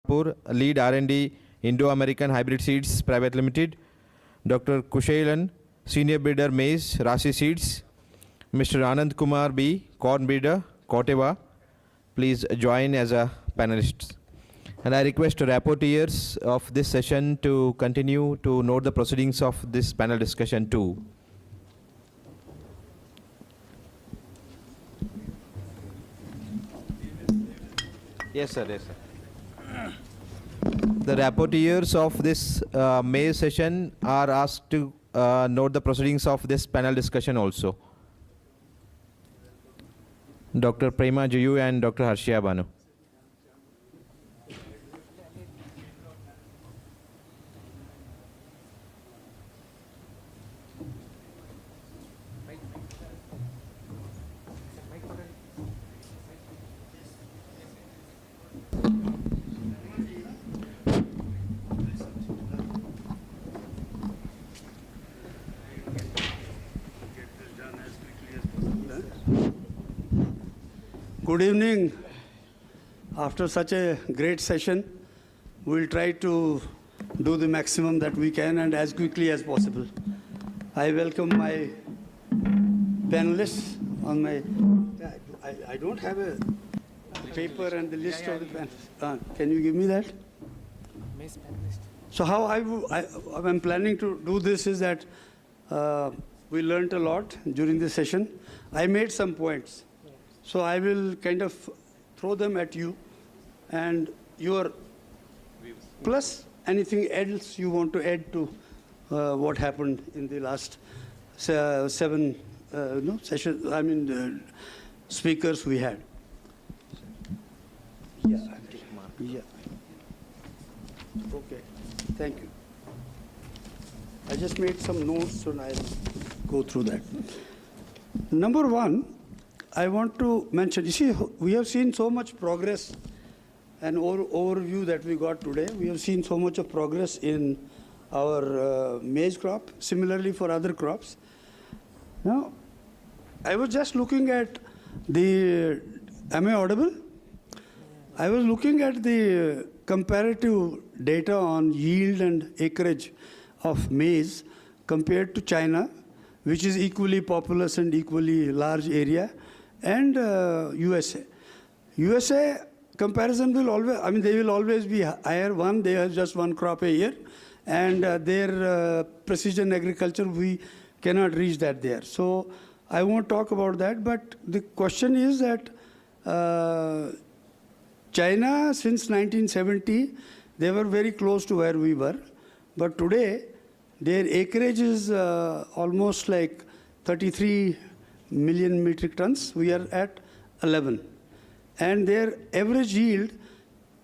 Nagpur, Lead R&D, Indo-American Hybrid Seeds Private Limited, Dr. Kushailan, Senior Breeder Maize, Rasi Seeds, Mr. Anand Kumar B, Corn Breeder, Koteva, please join as a panelist. And I request rapporteurs of this session to continue to note the proceedings of this panel discussion too. Yes, sir. Yes, sir. The rapporteurs of this May session are asked to note the proceedings of this panel discussion also. Dr. Prema Juyu and Dr. Harshia Banu. Good evening. After such a great session, we'll try to do the maximum that we can and as quickly as possible. I welcome my panelists on my... I don't have a paper and the list of the panelists. Can you give me that? So how I'm planning to do this is that we learned a lot during the session. I made some points. So I will kind of throw them at you and your plus anything else you want to add to what happened in the last seven speakers we had. Yeah. Okay. Thank you. I just made some notes and I'll go through that. Number one, I want to mention, you see, we have seen so much progress, an overview that we got today. We have seen so much of progress in our maize crop, similarly for other crops. Now, I was just looking at the, am I audible? I was looking at the comparative data on yield and acreage of maize compared to China, which is equally populous and equally large area, and USA. USA comparison will always, I mean, they will always be higher. One, they have just one crop a year, and their precision agriculture, we cannot reach that there. So I won't talk about that, but the question is that China, since 1970, they were very close to where we were, but today their acreage is almost like 33 million metric tons. We are at 11. And their average yield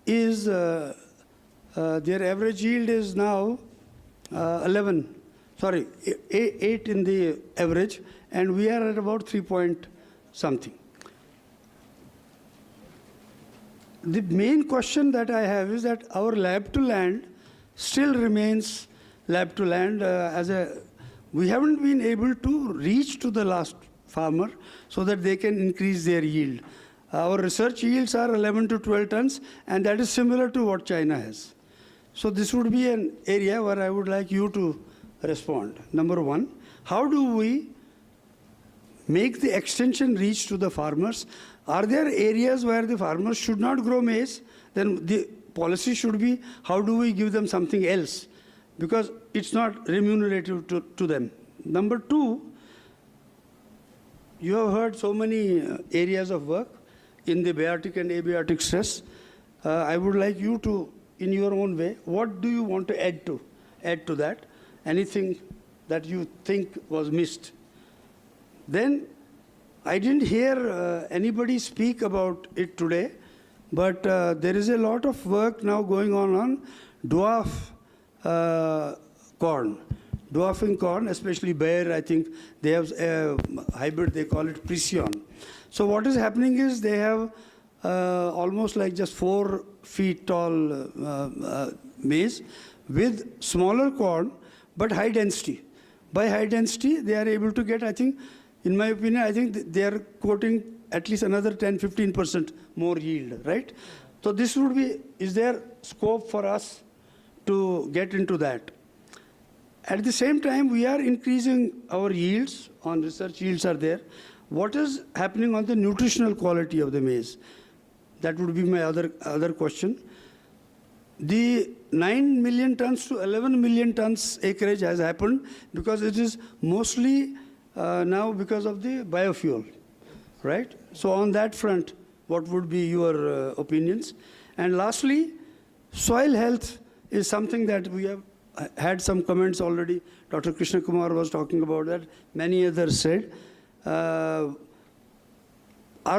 is, now 8 in the average, and we are at about 3 point something. The main question that I have is that our lab to land still remains lab to land we haven't been able to reach to the last farmer so that they can increase their yield. Our research yields are 11 to 12 tons, and that is similar to what China has. So this would be an area where I would like you to respond. Number one, how do we make the extension reach to the farmers? Are there areas where the farmers should not grow maize? Then the policy should be, how do we give them something else? Because it's not remunerative to them. Number two, you have heard so many areas of work in the biotic and abiotic stress. I would like you to, in your own way, what do you want to add to that? Anything that you think was missed? Then, I didn't hear anybody speak about it today, but there is a lot of work now going on dwarf corn. Dwarfing corn, especially Bayer, I think they have a hybrid, they call it Precision. So what is happening is they have almost like just 4 feet tall maize with smaller corn, but high density. By high density, they are able to get, I think, in my opinion, I think they are quoting at least another 10-15% more yield, right? So this would be, is there scope for us to get into that? At the same time, we are increasing our yields, on research yields are there. What is happening on the nutritional quality of the maize? That would be my other question. The 9 million tons to 11 million tons acreage has happened because it is mostly now because of the biofuel, right? So on that front, what would be your opinions? And lastly, soil health is something that we have had some comments already. Dr. Krishna Kumar was talking about that. Many others said. Are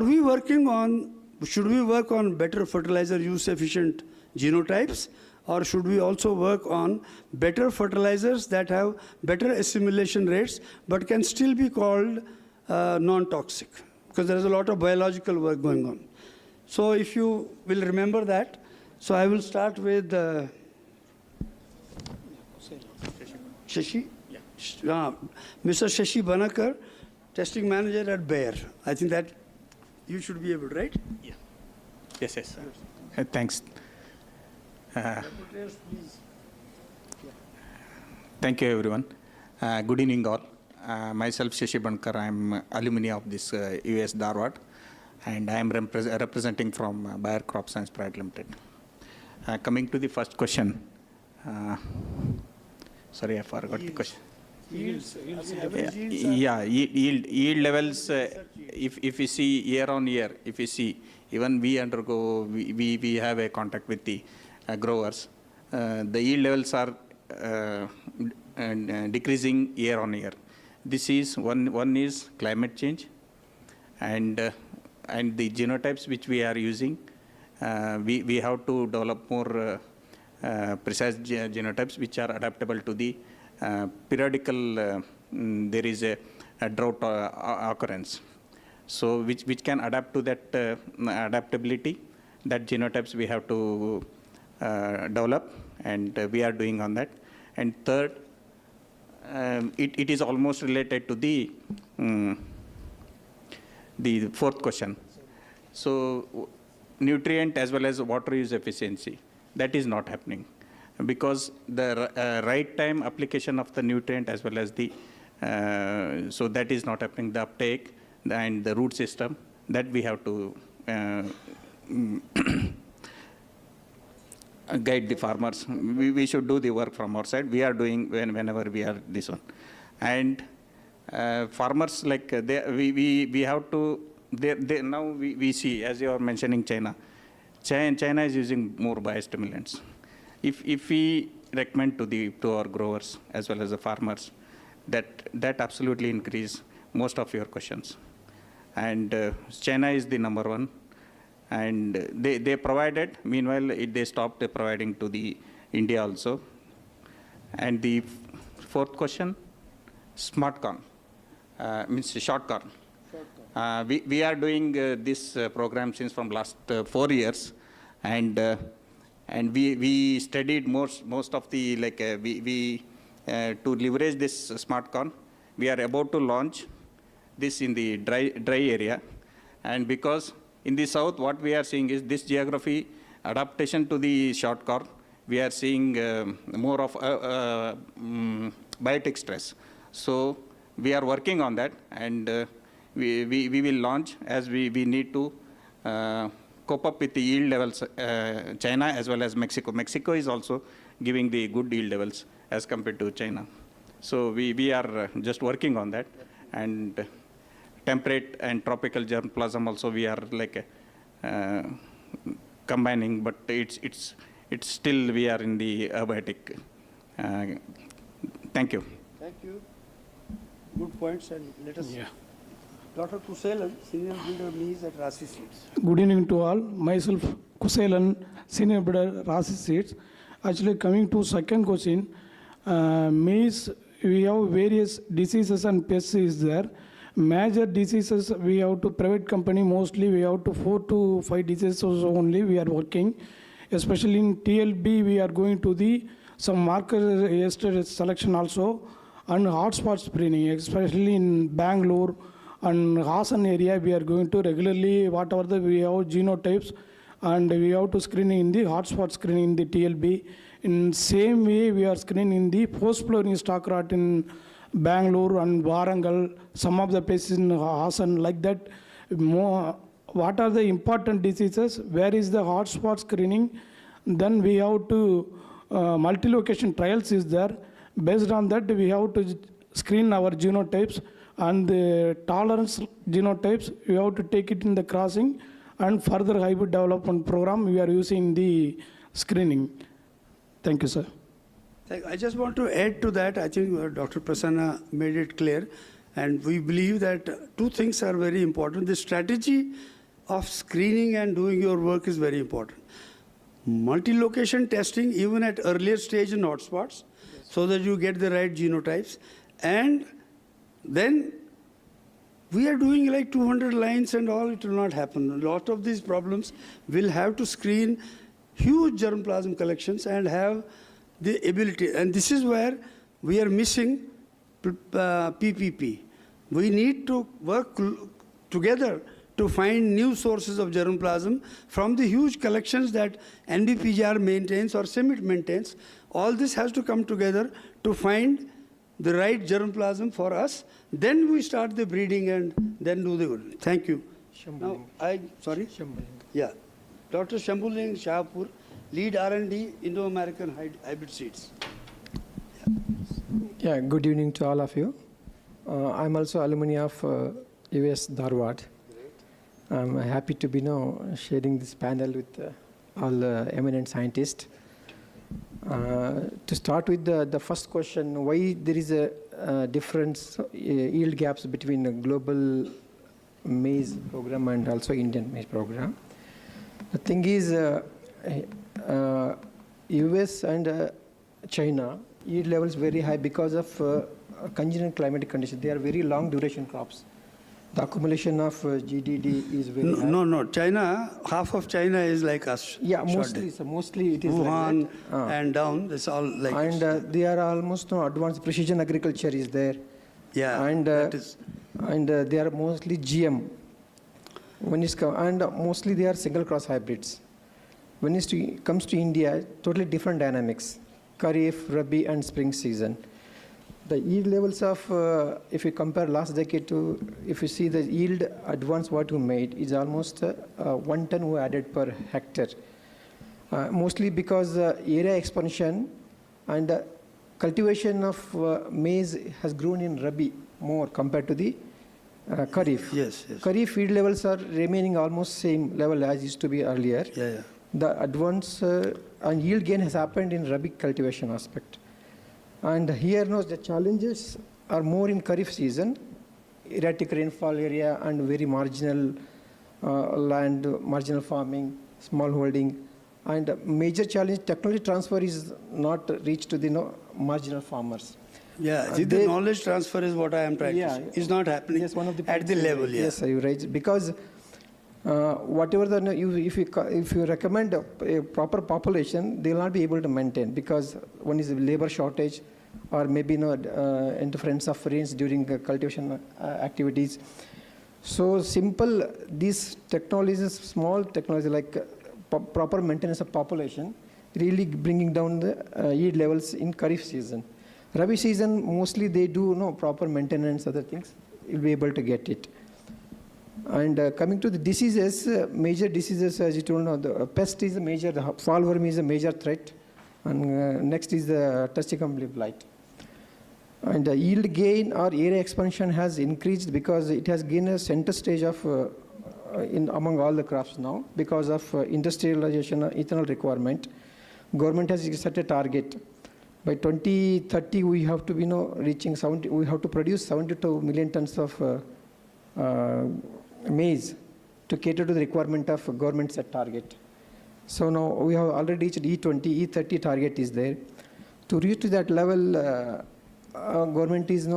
we working on, should we work on better fertilizer use efficient genotypes, or should we also work on better fertilizers that have better assimilation rates but can still be called non-toxic? Because there is a lot of biological work going on. So if you will remember that, so I will start with Shashi. Yeah. Mr. Shashi Banakar, testing manager at Bayer. I think that you should be able, right? Yeah. Yes. Thanks. Reputed, please. Thank you, everyone. Good evening, all. Myself, Shashi Bankar. I am alumni of this US Dharwad, and I am representing from Bayer Crop Science Private Limited. Coming to the first question. Sorry, I forgot the question. Yields. Yield levels, if you see year on year, if you see, even we have a contact with the growers. The yield levels are decreasing year on year. This is one is climate change, and the genotypes which we are using. We have to develop more precise genotypes which are adaptable to the periodical. There is a drought occurrence, so which can adapt to that adaptability. That genotypes we have to develop, and we are doing on that. And third, it is almost related to the fourth question. So nutrient as well as water use efficiency, that is not happening, because the right time application of the nutrient as well as the so that is not happening. The uptake and the root system, that we have to guide the farmers. We should do the work from our side. We are doing whenever we are this one. And farmers, like we have to, now we see, as you are mentioning China is using more biostimulants. If we recommend to our growers as well as the farmers, that absolutely increase most of your questions. And China is the number one. And they provided, meanwhile they stopped providing to the India also. And the fourth question, smart corn, means short corn. We are doing this program since from last 4 years, and we studied most of the, like to leverage this smart corn. We are about to launch this in the dry area, and because in the south, what we are seeing is this geography adaptation to the short corn. We are seeing more of biotic stress. So we are working on that, and we will launch as we need to cope up with the yield levels, China as well as Mexico. Mexico is also giving the good yield levels as compared to China. So we are just working on that. And temperate and tropical germplasm also we are like combining, but it's still we are in the abiotic. Thank you. Thank you. Good points, and let us. Yeah. Dr. Kuselan, Senior Breeder Maize at Rasi Seeds. Good evening to all. Myself, Kuselan, Senior Breeder Rasi Seeds. Actually, coming to second question, maize, we have various diseases and pests is there. Major diseases, we have to private company, mostly we have to 4 to 5 diseases only we are working. Especially in TLB, we are going to the some marker yesterday selection also, and hotspot screening, especially in Bangalore and Hassan area, we are going to regularly, whatever we have genotypes, and we have to screen in the hotspot screening in the TLB. In same way, we are screening in the post-flowering stock rot in Bangalore and Warangal, some of the places in Hassan, like that. What are the important diseases? Where is the hotspot screening? Then we have to, multi-location trials is there. Based on that, we have to screen our genotypes, and the tolerance genotypes, we have to take it in the crossing, and further hybrid development program, we are using the screening. Thank you, sir. I just want to add to that. I think Dr. Prasanna made it clear, and we believe that two things are very important. The strategy of screening and doing your work is very important. Multi-location testing, even at earlier stage in hotspots, so that you get the right genotypes. And then we are doing like 200 lines and all, it will not happen. A lot of these problems will have to screen huge germplasm collections and have the ability. And this is where we are missing PPP. We need to work together to find new sources of germplasm from the huge collections that NBPGR maintains or CIMMYT maintains. All this has to come together to find the right germplasm for us. Then we start the breeding and then do the good. Thank you. Now, Yeah. Dr. Shambhuling Shahpur, lead R&D, Indo-American hybrid seeds. Yeah, good evening to all of you. I'm also alumni of US Dharwad. I'm happy to be now sharing this panel with all eminent scientists. To start with the first question, why there is a difference, yield gaps between the global maize program and also Indian maize program. The thing is, US and China, yield levels very high because of congenital climatic conditions. They are very long duration crops. The accumulation of GDD is very high. No. China, half of China is like us. Yeah, mostly. So mostly it is Wuhan like that. and down. That's all like. And they are almost advanced precision agriculture is there. Yeah, and that is. And they are mostly GM. And mostly they are single cross hybrids. When it comes to India, totally different dynamics. Kharif, Rabi, and spring season. The yield levels of, if you compare last decade to, if you see the yield advance what we made is almost 1 ton we added per hectare. Mostly because area expansion and cultivation of maize has grown in Rabi more compared to the Kharif. Yes. Kharif yield levels are remaining almost same level as used to be earlier. Yeah. The advance and yield gain has happened in Rabi cultivation aspect. And here now the challenges are more in Kharif season, erratic rainfall area and very marginal land, marginal farming, small holding. And major challenge, technology transfer is not reached to the marginal farmers. Yeah, the knowledge transfer is what I am trying to say. It's not happening at the level. Yes, you're right. Because whatever if you recommend a proper population, they will not be able to maintain because one is a labor shortage or maybe interference of rains during the cultivation activities. So simple, these technologies, small technology like proper maintenance of population, really bringing down the yield levels in Kharif season. Rabi season, mostly they do proper maintenance, other things, you'll be able to get it. And coming to the diseases, major diseases, as you told, the pest is a major, the fallworm is a major threat, and next is the touch-and-come blight. And the yield gain or area expansion has increased because it has gained a center stage of among all the crops now because of industrialization, ethanol requirement. Government has set a target. By 2030, we have to be reaching 70. We have to produce 72 million tons of maize to cater to the requirement of government set target. So now we have already reached E20, E30 target is there. To reach to that level, government is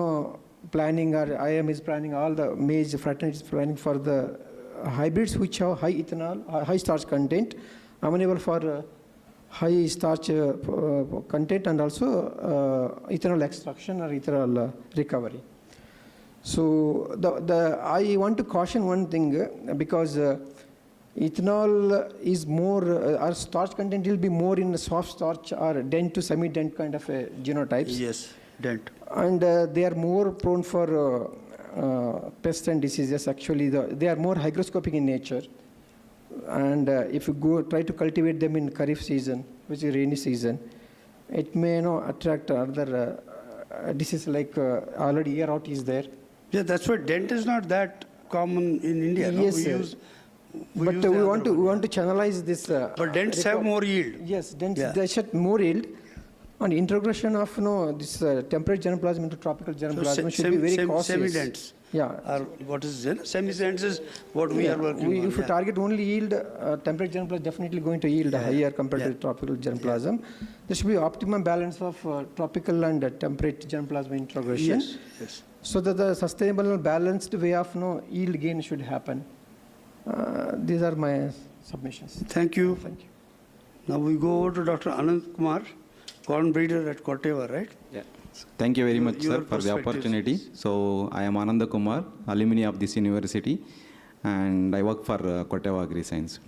planning, or IIM is planning, all the maize fraternities planning for the hybrids which have high ethanol, high starch content, amenable for high starch content and also ethanol extraction or ethanol recovery. So I want to caution one thing because ethanol is more, our starch content will be more in soft starch or dent to semi-dent kind of genotypes. Yes, dent. And they are more prone for pests and diseases. Actually, they are more hygroscopic in nature. And if you try to cultivate them in Kharif season, which is rainy season, it may attract other diseases like already ear rot is there. Yeah, that's why dent is not that common in India. Yes, no? sir. We But use we the want other to one. channelize this. But dents have more yield. Yes, dents Yeah. they shed more yield. And integration of this temperate germplasm into tropical germplasm should be very cautious. Semi-dents. Yeah. Or what is it? Semi-dents is what we are working on. If you target only yield, temperate germplasm definitely going to yield higher compared to tropical germplasm. There should be optimum balance of tropical and temperate germplasm integration. Yes, yes. So that the sustainable balanced way of yield gain should happen. These are my submissions. Thank you. Thank you. Now we go over to Dr. Anand Kumar, corn breeder at Koteva, right? Yeah. Thank you very much, Your sir, for the perspectives. opportunity. So, I am Ananda Kumar, alumni of this university, and I work for Koteva AgriScience.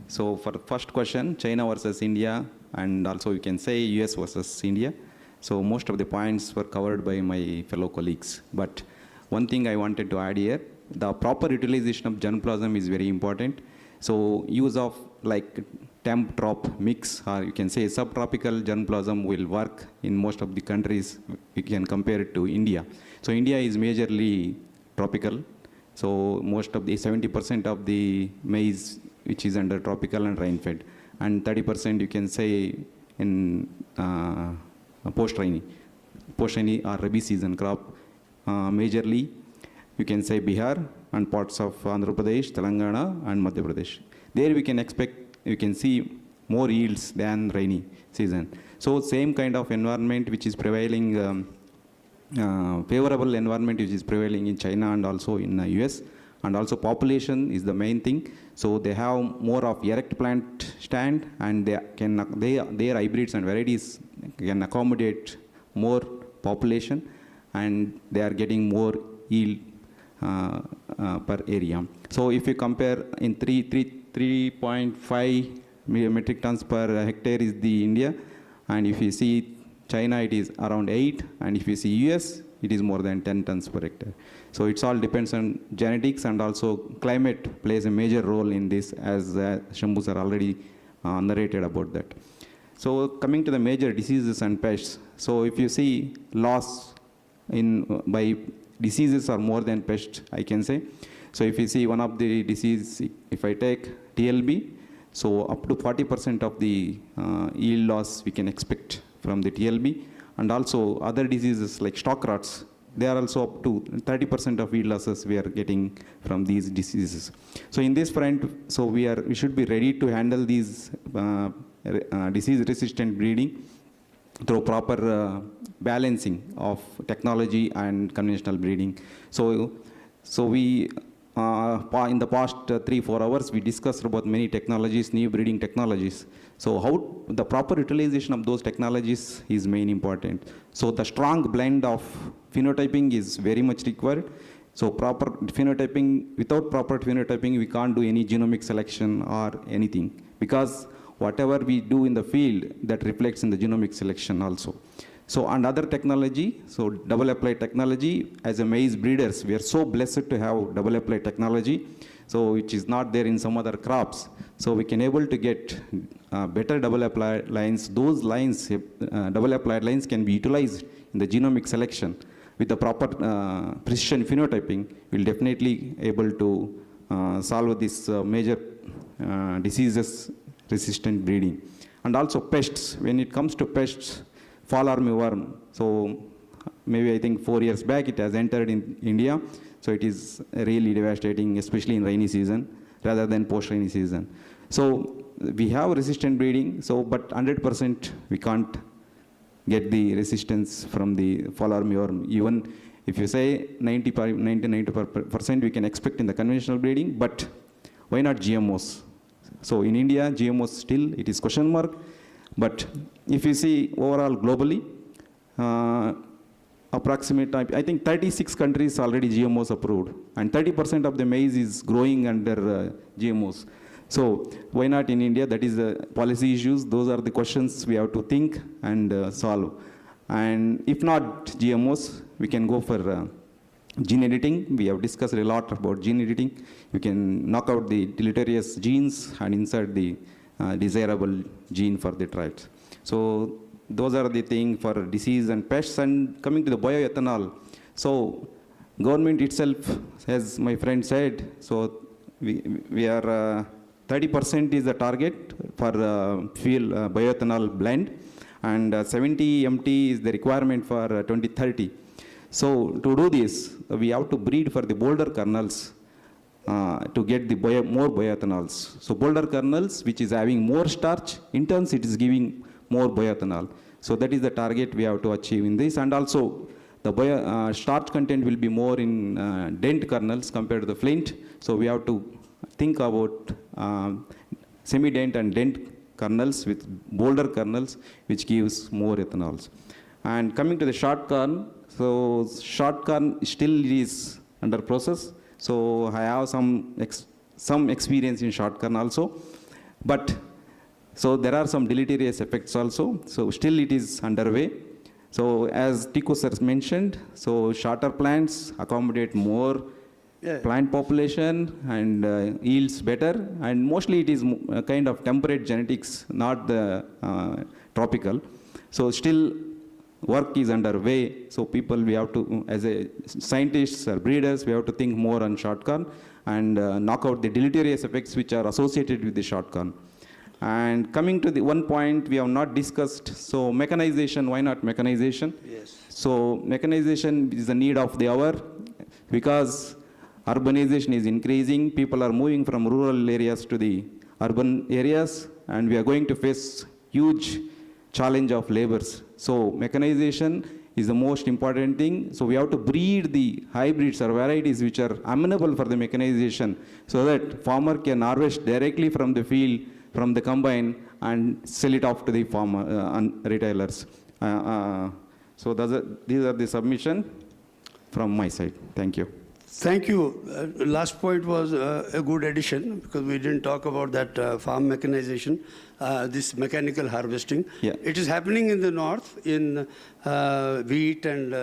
So, for the first question, China versus India, and also you can say US versus India. So, most of the points were covered by my fellow colleagues. But one thing I wanted to add here, the proper utilization of germplasm is very important. So, use of like temp trop mix, or you can say subtropical germplasm will work in most of the countries. We can compare it to India. So India is majorly tropical. So most of the 70% of the maize which is under tropical and rain fed, and 30% you can say in post rainy or rabi season crop. Majorly you can say Bihar and parts of Andhra Pradesh, Telangana and Madhya Pradesh. There we can expect, you can see more yields than rainy season. So same kind of environment which is prevailing, favorable environment which is prevailing in China and also in the US, and also population is the main thing. So they have more of erect plant stand, and their hybrids and varieties can accommodate more population, and they are getting more yield per area. So if you compare in 3.5 metric tons per hectare is the India, and if you see China it is around 8, and if you see US it is more than 10 tons per hectare. So it's all depends on genetics, and also climate plays a major role in this, as Shambhu sir already narrated about that. So coming to the major diseases and pests, so if you see loss by diseases are more than pests, I can say. So if you see one of the disease, if I take TLB, so up to 40% of the yield loss we can expect from the TLB, and also other diseases like stalk rots, they are also up to 30% of yield losses we are getting from these diseases. So in this front, so we should be ready to handle these disease-resistant breeding through proper balancing of technology and conventional breeding. So we in the past 3-4 hours, we discussed about many technologies, new breeding technologies. So how the proper utilization of those technologies is main important. So the strong blend of phenotyping is very much required. So proper phenotyping, without proper phenotyping, we can't do any genomic selection or anything, because whatever we do in the field, that reflects in the genomic selection also. So, and other technology, so double apply technology, as a maize breeders, we are so blessed to have double apply technology, so which is not there in some other crops. So we can able to get better double applied lines. Those lines, double applied lines can be utilized in the genomic selection. With the proper precision phenotyping, we'll definitely able to solve this major diseases resistant breeding. And also pests, when it comes to pests, fall armyworm. So maybe I think 4 years back it has entered in India. So it is really devastating, especially in rainy season rather than post-rainy season. So we have resistant breeding, so but 100% we can't get the resistance from the fall armyworm. Even if you say 90% we can expect in the conventional breeding, but why not GMOs? So in India, GMOs still, it is question mark. But if you see overall globally, approximate, I think 36 countries already GMOs approved, and 30% of the maize is growing under GMOs. So why not in India? That is the policy issues. Those are the questions we have to think and solve. And if not GMOs, we can go for gene editing. We have discussed a lot about gene editing. You can knock out the deleterious genes and insert the desirable gene for the traits. So those are the things for disease and pests. And coming to the bioethanol, so government itself, as my friend said, so we are 30% is the target for fuel bioethanol blend, and 70 MT is the requirement for 2030. So to do this, we have to breed for the bolder kernels to get the more bioethanols. So bolder kernels, which is having more starch, in turn it is giving more bioethanol. So that is the target we have to achieve in this. And also the starch content will be more in dent kernels compared to the flint. So we have to think about semi-dent and dent kernels with bolder kernels, which gives more ethanols. And coming to the short corn, so short corn still is under process. So I have some experience in short corn also, but so there are some deleterious effects also. So still it is underway. So as Tico sir mentioned, so shorter plants accommodate more plant population and yields better, and mostly it is a kind of temperate genetics, not the tropical. So still work is underway. So people, we have to, as a scientists or breeders, we have to think more on short corn and knock out the deleterious effects which are associated with the short corn. And coming to the one point we have not discussed, so mechanization, why not mechanization? Yes. So mechanization is the need of the hour because urbanization is increasing. People are moving from rural areas to the urban areas, and we are going to face huge challenge of labors. So mechanization is the most important thing. So we have to breed the hybrids or varieties which are amenable for the mechanization so that farmer can harvest directly from the field, from the combine, and sell it off to the farmer and retailers. So these are the submission from my side. Thank you. Thank you. Last point was a good addition because we didn't talk about that farm mechanization, this mechanical harvesting. Yeah. It is happening in the north in wheat and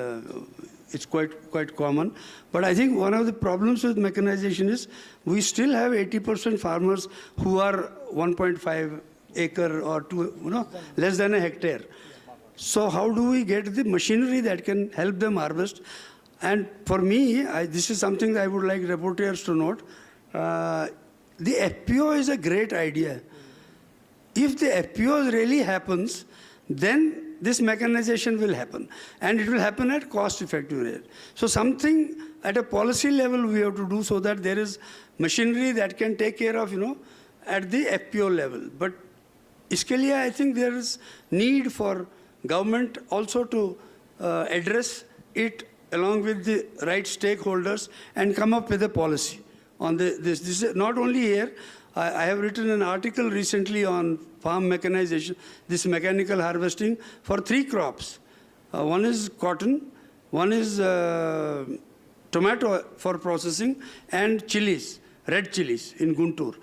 it's quite common. But I think one of the problems with mechanization is we still have 80% farmers who are 1.5 acre or less than a hectare. So how do we get the machinery that can help them harvest? And for me, this is something that I would like reporters to note. The FPO is a great idea. If the FPO really happens, then this mechanization will happen. And it will happen at cost-effective rate. So something at a policy level we have to do so that there is machinery that can take care of, at the FPO level. But iske liye, I think there is need for government also to address it along with the right stakeholders and come up with a policy on this. This is not only here. I have written an article recently on farm mechanization, this mechanical harvesting for 3 crops. One is cotton, one is tomato for processing, and chilies, red chilies in Guntur.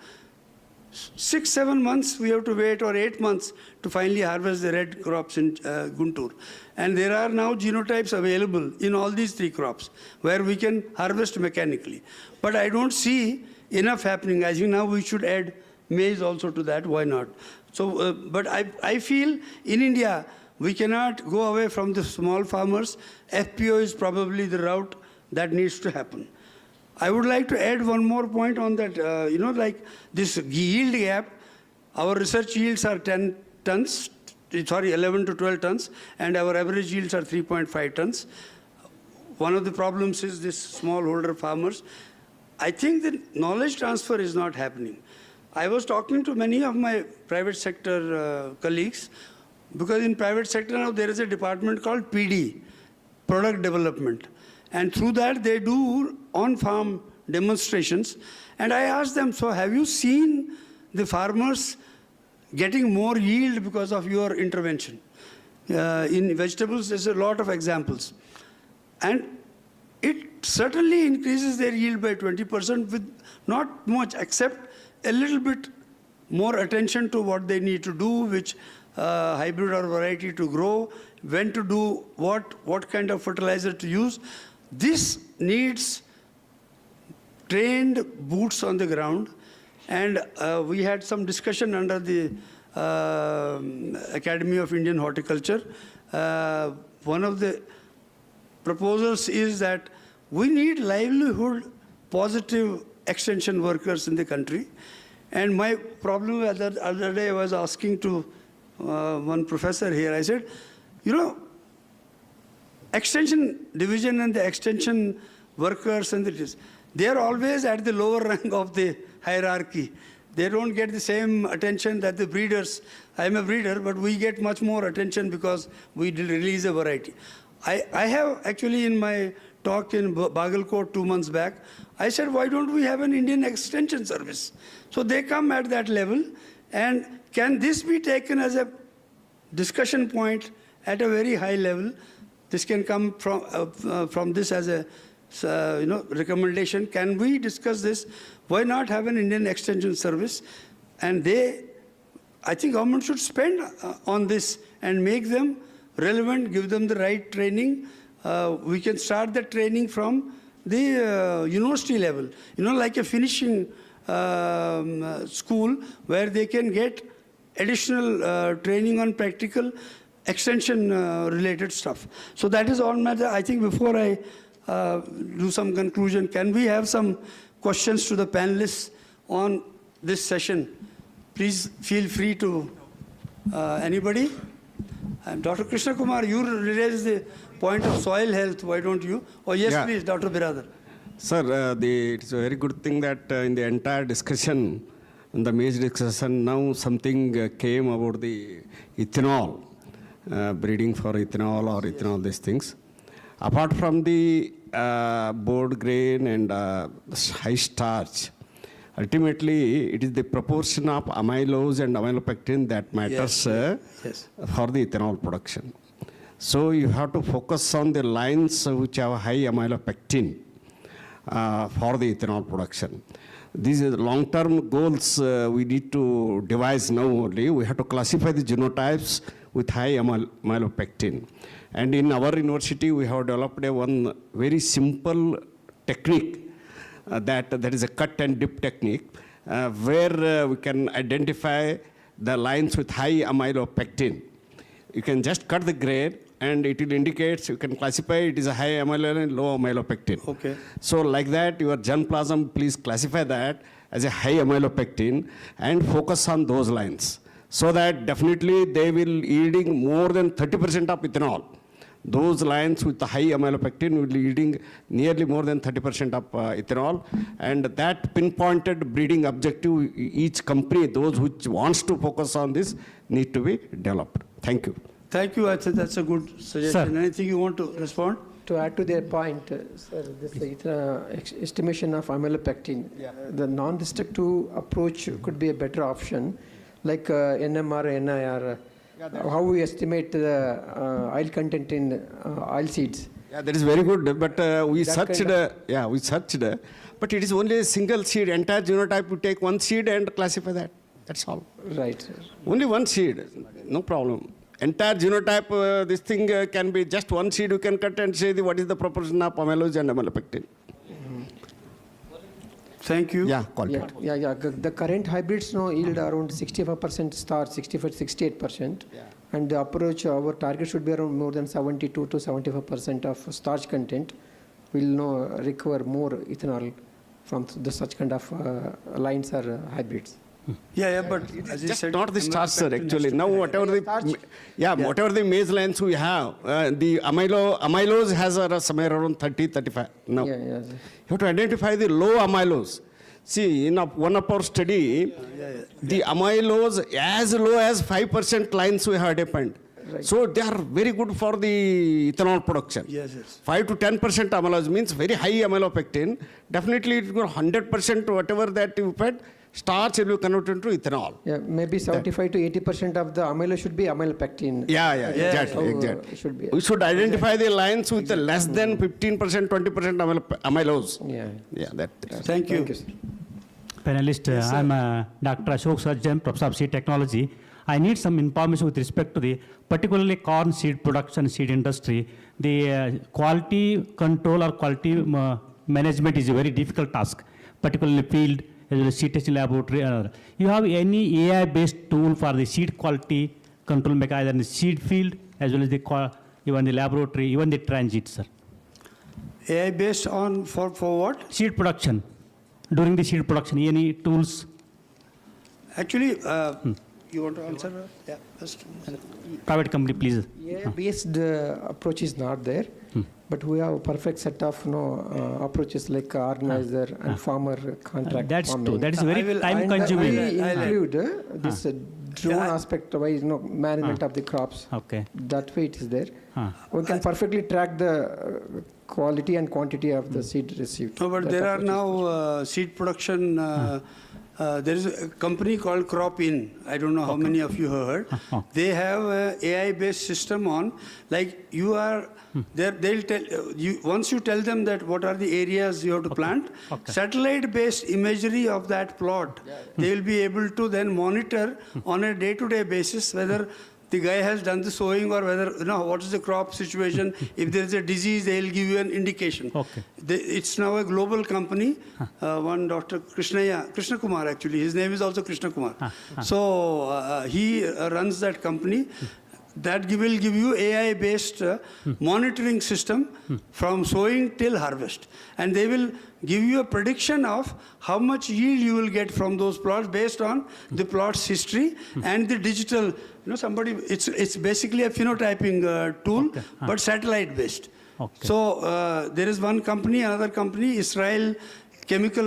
6-7 months we have to wait, or 8 months to finally harvest the red crops in Guntur. And there are now genotypes available in all these 3 crops where we can harvest mechanically. But I don't see enough happening. I think now we should add maize also to that. Why not? So, but I feel in India we cannot go away from the small farmers. FPO is probably the route that needs to happen. I would like to add one more point on that, like this yield gap. Our research yields are 10 tons, 11 to 12 tons, and our average yields are 3.5 tons. One of the problems is this smallholder farmers. I think the knowledge transfer is not happening. I was talking to many of my private sector colleagues, because in private sector now there is a department called PD, Product Development. And through that, they do on-farm demonstrations. And I asked them, so have you seen the farmers getting more yield because of your intervention? In vegetables, there's a lot of examples. And it certainly increases their yield by 20% with not much, except a little bit more attention to what they need to do, which hybrid or variety to grow, when to do what kind of fertilizer to use. This needs trained boots on the ground. And we had some discussion under the Academy of Indian Horticulture. One of the proposals is that we need livelihood positive extension workers in the country. And my problem the other day, I was asking to one professor here, I said, you know, extension division and the extension workers and they are always at the lower rank of the hierarchy. They don't get the same attention that the breeders. I'm a breeder, but we get much more attention because we release a variety. I have actually in my talk in Bagalkot 2 months back, I said, why don't we have an Indian extension service? So they come at that level, and can this be taken as a discussion point at a very high level? This can come from this as a recommendation. Can we discuss this? Why not have an Indian extension service? And I think government should spend on this and make them relevant, give them the right training. We can start the training from the university level, like a finishing school where they can get additional training on practical extension related stuff. So that is all matter. I think before I do some conclusion, can we have some questions to the panelists on this session? Please feel free to anybody. And Dr. Krishna Kumar, you raised the point of soil health. Why don't you? Oh, yes, Yeah. please, Dr. Biradar. Sir, it's a very good thing that in the entire discussion, in the maize discussion, now something came about the ethanol, breeding for ethanol or ethanol, these things. Apart from the board grain and high starch, ultimately it is the proportion of amylose and amylopectin that matters Yes. for the ethanol production. So you have to focus on the lines which have high amylopectin for the ethanol production. These are long-term goals we need to devise now only. We have to classify the genotypes with high amylopectin. And in our university, we have developed one very simple technique that is a cut and dip technique where we can identify the lines with high amylopectin. You can just cut the grain and it will indicate, you can classify it is a high amylopectin and low amylopectin. Okay. So like that, your germplasm, please classify that as a high amylopectin and focus on those lines. So that definitely they will yielding more than 30% of ethanol. Those lines with the high amylopectin will be yielding nearly more than 30% of ethanol. And that pinpointed breeding objective, each company, those which wants to focus on this, need to be developed. Thank you. Thank you. I think that's a good suggestion. Anything you want to respond? To add to their point, sir, this estimation of amylopectin, the non-destructive approach could be a better option, like NMR, NIR, how we estimate the oil content in oil seeds. Yeah, that is very good, but we searched, but it is only a single seed, entire genotype, we take one seed and classify that, that's all. Right, sir. Only one seed, no problem. Entire genotype, this thing can be just one seed, you can cut and say what is the proportion of amylose and amylopectin. Thank you. Yeah, call it. Yeah. The current hybrids now yield around 65% starch, 68%. Yeah. And the approach, our target should be around more than 72 to 75% of starch content. We'll now recover more ethanol from such kind of lines or hybrids. Yeah, but as you Just said, not the starch, sir, amylopectin actually. has to Now, be high. whatever the maize lines we have, the amylose has somewhere around 30, 35. Now, Yeah. you have to identify the low amylose. See, in one of our study, the amylose as low as 5% lines we have defined. Right. So they are very good for the ethanol production. Yes. 5 to 10% amylose means very high amylopectin. Definitely, it will 100% whatever that you fed, starch will be converted into ethanol. Yeah, maybe 75 to 80% of the amylose should be amylopectin. Yeah, exactly. Should be. We should identify the lines with less than 15%, 20% amylose. Yeah. Yeah, that. Thank you. Sir. Panelist, Yes, sir. I'm Dr. Ashok Sajjan, Professor of Seed Technology. I need some information with respect to the particularly corn seed production, seed industry. The quality control or quality management is a very difficult task, particularly field, as well as seed testing laboratory. You have any AI-based tool for the seed quality control mechanism in the seed field, as well as the even the laboratory, even the transit, sir? AI based on for what? Seed production. During the seed production, any tools? Actually, you want to answer? Yeah, first. Private company, please. AI-based approach is not there, but we have a perfect set of approaches like organizer and farmer contract. That's farming. true. That is I very will- time-consuming. We I'll- include this drone Yeah, aspect wise, management of the crops. Okay. That way it is there. Huh. We can perfectly track the quality and quantity of the seed received. No, but That there are approach is now seed production. There is a company called Crop In. I don't know how many of you have heard. They have a AI-based system on. Like you are, they'll tell you once you tell them that what are the areas you have to plant. Okay. Satellite-based imagery of that plot. They will be able to then monitor on a day-to-day basis whether the guy has done the sowing or whether, what is the crop situation. If there is a disease, they will give you an indication. Okay. It's now a global company. One Dr. Krishna Kumar actually, his name is also Krishna Kumar. So he runs that company. That will give you AI-based monitoring system from sowing till harvest. And they will give you a prediction of how much yield you will get from those plots based on the plot's history and the digital, it's basically a phenotyping tool, but satellite-based. Okay. So there is one company, another company, Israel Chemical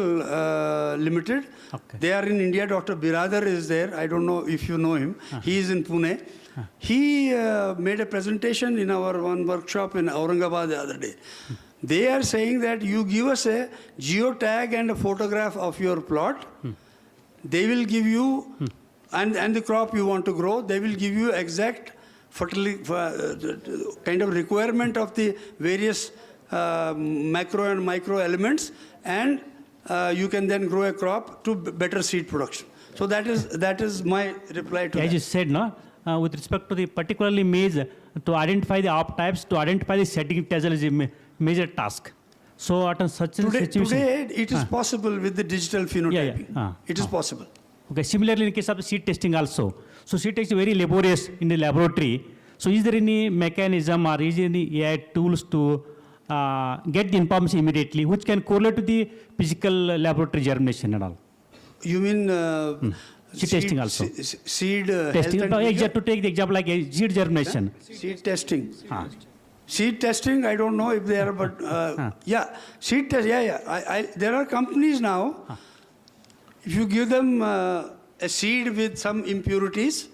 Limited. Okay. They are in India. Dr. Biradar is there. I don't know if you know him. He is in Pune. He made a presentation in our one workshop in Aurangabad the other day. They are saying that you give us a geotag and a photograph of your plot. They will give you, and the crop you want to grow, they will give you exact kind of requirement of the various macro and micro elements, and you can then grow a crop to better seed production. So that is my reply to As that. you said, with respect to the particularly maize, to identify the op types, to identify the setting tassel is a major task. So at such a situation... Today it is possible with the digital phenotyping. It is possible. Okay, similarly in case of seed testing also. So seed testing is very laborious in the laboratory. So is there any mechanism or is there any AI tools to get the information immediately, which can correlate to the physical laboratory germination and all? You mean Seed testing also. Seed Testing, health and vigor? to take the example like seed germination. Seed testing. Seed testing, I don't know if they are, but yeah, seed test, yeah. There are companies now, if you give them a seed with some impurities,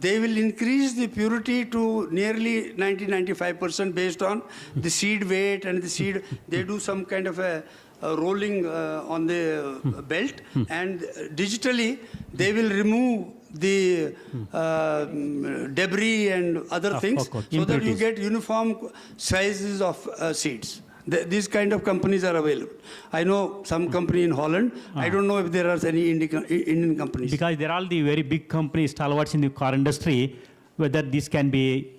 they will increase the purity to nearly 90-95% based on the seed weight and the seed. They do some kind of a rolling on the belt, and digitally they will remove the debris and other things so that you get uniform sizes of seeds. These kind of companies are available. I know some company in Holland. I don't know if there are any Indian companies. Because there are all the very big companies, stalwarts in the car industry, whether this can be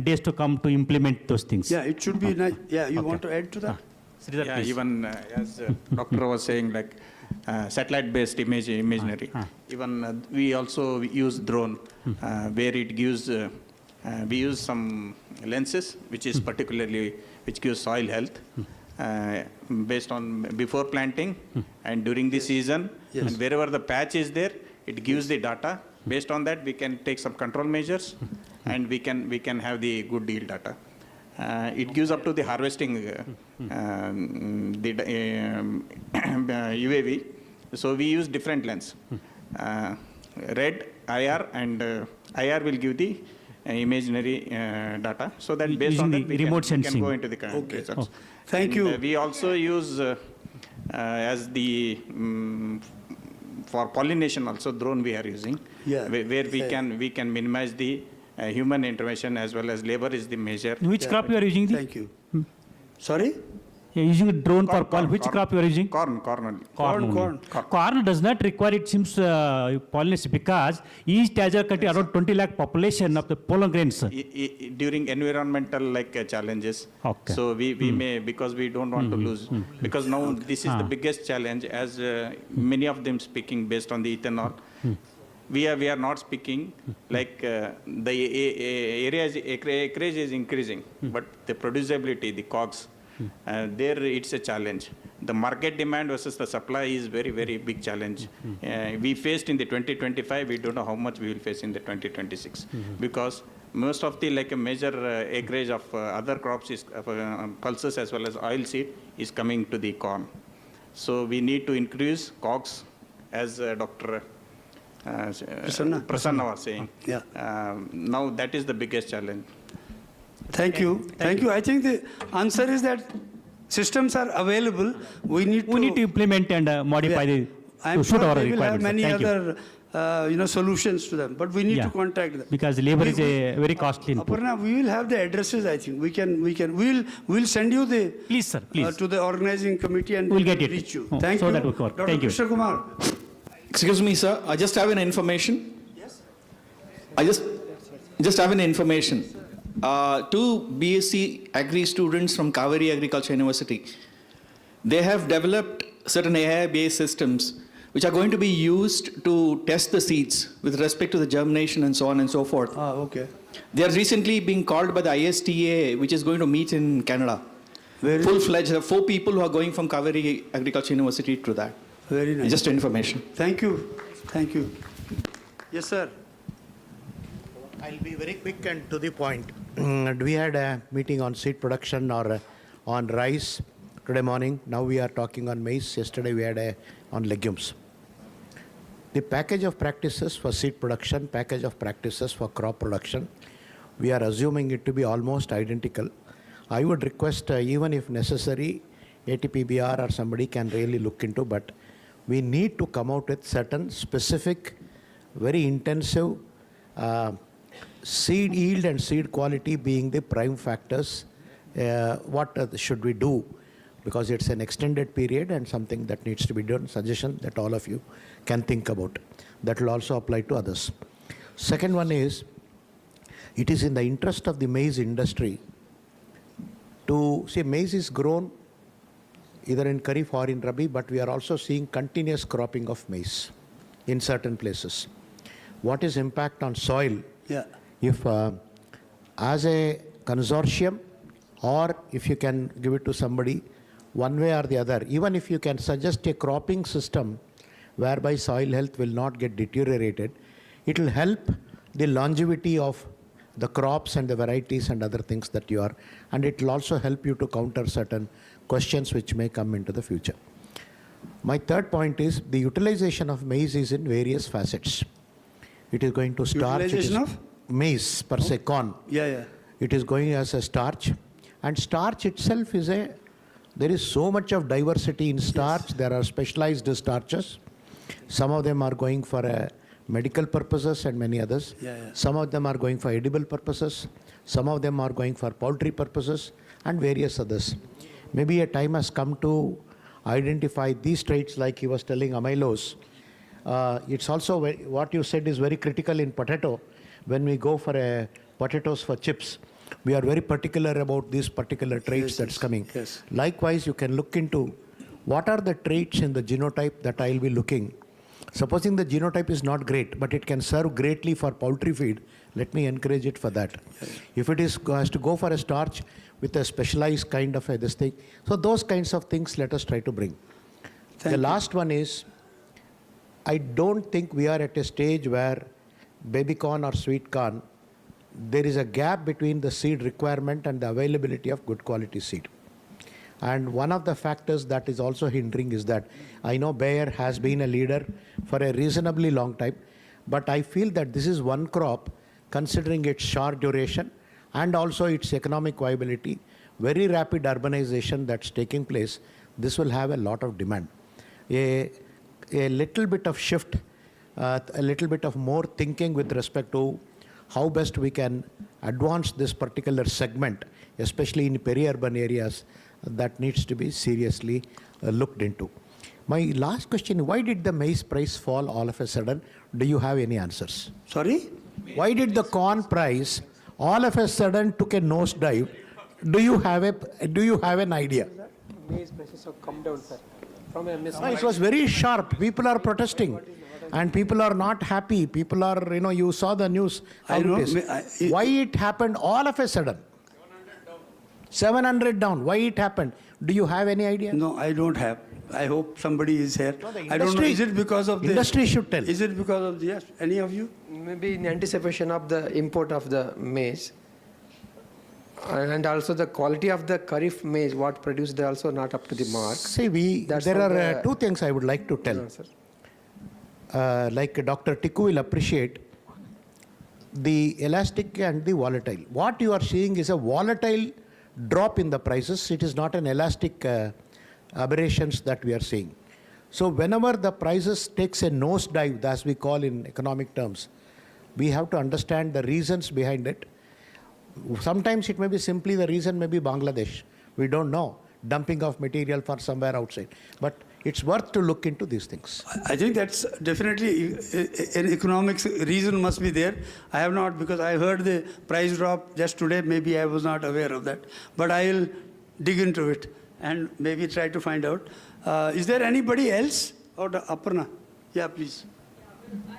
days to come to implement those things. Yeah, it should be nice. Yeah, you want to add to that? Sridhar, Yeah, please. even as doctor was saying, like satellite-based imagery. Even we also use drone, where it gives. We use some lenses, which is which gives soil health, based on before planting and during the season, and wherever the patch is there, it gives the data. Based on that, we can take some control measures, and we can have the good yield data. It gives up to the harvesting the UAV. So we use different lens. Red, IR, and IR will give the imaginary data. So that based Using on the that, we remote can sensing. go into the current results. Thank And, you. we also use as the for pollination also drone we are using, where we can minimize the human intervention as well as labor is the measure. Which crop you are using? Thank you. Sorry? You're using a drone for corn. Which crop you are using? Corn only. Corn only. corn. Corn does not require, it seems, pollination because each Niger country around 20 lakh population of the pollen grains. During environmental challenges. Okay. So we may, because we don't want to lose, because now this is the biggest challenge, as many of them speaking based on the ethanol. We are not speaking like the acreage is increasing, but the producibility, the COGS, there it's a challenge. The market demand versus the supply is very, very big challenge. We faced in the 2025, we don't know how much we will face in the 2026, because most of the a major acreage of other crops is pulses as well as oil seed is coming to the corn. So we need to increase COGS, as Dr. Prasanna was saying. Yeah. Now that is the biggest challenge. Thank you. Thank you. I think the answer is that systems are available. We need to implement and modify the I'm to suit sure our they will have requirements. many Thank you. other solutions to them, but we need to contact them. Because labor is a very costly input. Aparna, we will have the addresses. I think we'll send you the Please, sir, please. to the organizing committee and We'll get it. reach you. Oh, Thank so you, that will work. Dr. Thank you. Krishna Kumar. Excuse me, sir. I just have an information. Yes. I just have an information. Two BSc Agri students from Kaveri Agriculture University, they have developed certain AI-based systems which are going to be used to test the seeds with respect to the germination and so on and so forth. Okay. They are recently being called by the ISTA, which is going to meet in Canada. Full-fledged. There are 4 people who are going from Kaveri Agriculture University to that. Very nice. Just information. Thank you. Thank you. Yes, sir. I'll be very quick and to the point. We had a meeting on seed production or on rice today morning. Now we are talking on maize. Yesterday we had on legumes. The package of practices for seed production, package of practices for crop production, we are assuming it to be almost identical. I would request, even if necessary, ATPBR or somebody can really look into, but we need to come out with certain specific, very intensive seed yield and seed quality being the prime factors. What should we do? Because it's an extended period and something that needs to be done. Suggestion that all of you can think about. That will also apply to others. Second one is, it is in the interest of the maize industry to see maize is grown either in Kharif or in Rabi, but we are also seeing continuous cropping of maize in certain places. What is impact on soil? Yeah. If as a consortium, or if you can give it to somebody, one way or the other, even if you can suggest a cropping system whereby soil health will not get deteriorated, it will help the longevity of the crops and the varieties and other things that you are, and it will also help you to counter certain questions which may come into the future. My third point is the utilization of maize is in various facets. It is going to starch. Utilization of? Maize, per se, corn. Yeah. It is going as a starch. And starch itself is there is so much of diversity in starch. Yes. There are specialized starches. Some of them are going for medical purposes and many others. Yeah. Some of them are going for edible purposes. Some of them are going for poultry purposes and various others. Maybe a time has come to identify these traits, like he was telling amylose. It's also what you said is very critical in potato. When we go for potatoes for chips, we are very particular about these particular traits that's coming. Yes. Likewise, you can look into what are the traits in the genotype that I'll be looking. Supposing the genotype is not great, but it can serve greatly for poultry feed, let me encourage it for that. Yes. If it has to go for a starch with a specialized kind of this thing, so those kinds of things let us try to bring. The last one is, I don't think we are at a stage where baby corn or sweet corn, there is a gap between the seed requirement and the availability of good quality seed. And one of the factors that is also hindering is that I know Bayer has been a leader for a reasonably long time, but I feel that this is one crop, considering its short duration and also its economic viability, very rapid urbanization that's taking place, this will have a lot of demand. A little bit of shift, a little bit of more thinking with respect to how best we can advance this particular segment, especially in peri-urban areas, that needs to be seriously looked into. My last question, why did the maize price fall all of a sudden? Do you have any answers? Sorry? Why did the corn price all of a sudden took a nosedive? Do you have an idea? Maize prices have come down, sir. From a No, it was very sharp. People are protesting. And people are not happy. People are, you saw the news. How I know. it is. Why it happened all of a sudden? 700 down. Why it happened? Do you have any idea? No, I don't have. I hope somebody is here. No, the I don't know. industry- Is it because of the... Industry should tell. Is it because of the... Yes, any of you? Maybe in anticipation of the import of the maize. And also the quality of the Kharif maize, what produced, they also not up to the mark. See, That's there how are the- two things I would like to tell. No, sir. Like Dr. Tikku will appreciate the elastic and the volatile. What you are seeing is a volatile drop in the prices. It is not an elastic aberrations that we are seeing. So whenever the prices takes a nosedive, as we call in economic terms, we have to understand the reasons behind it. Sometimes it may be simply the reason may be Bangladesh. We don't know. Dumping of material for somewhere outside. But it's worth to look into these things. I think that's definitely an economic reason must be there. I have not, because I heard the price drop just today. Maybe I was not aware of that. But I will dig into it and maybe try to find out. Is there anybody else? Or Aparna? Yeah, please. I have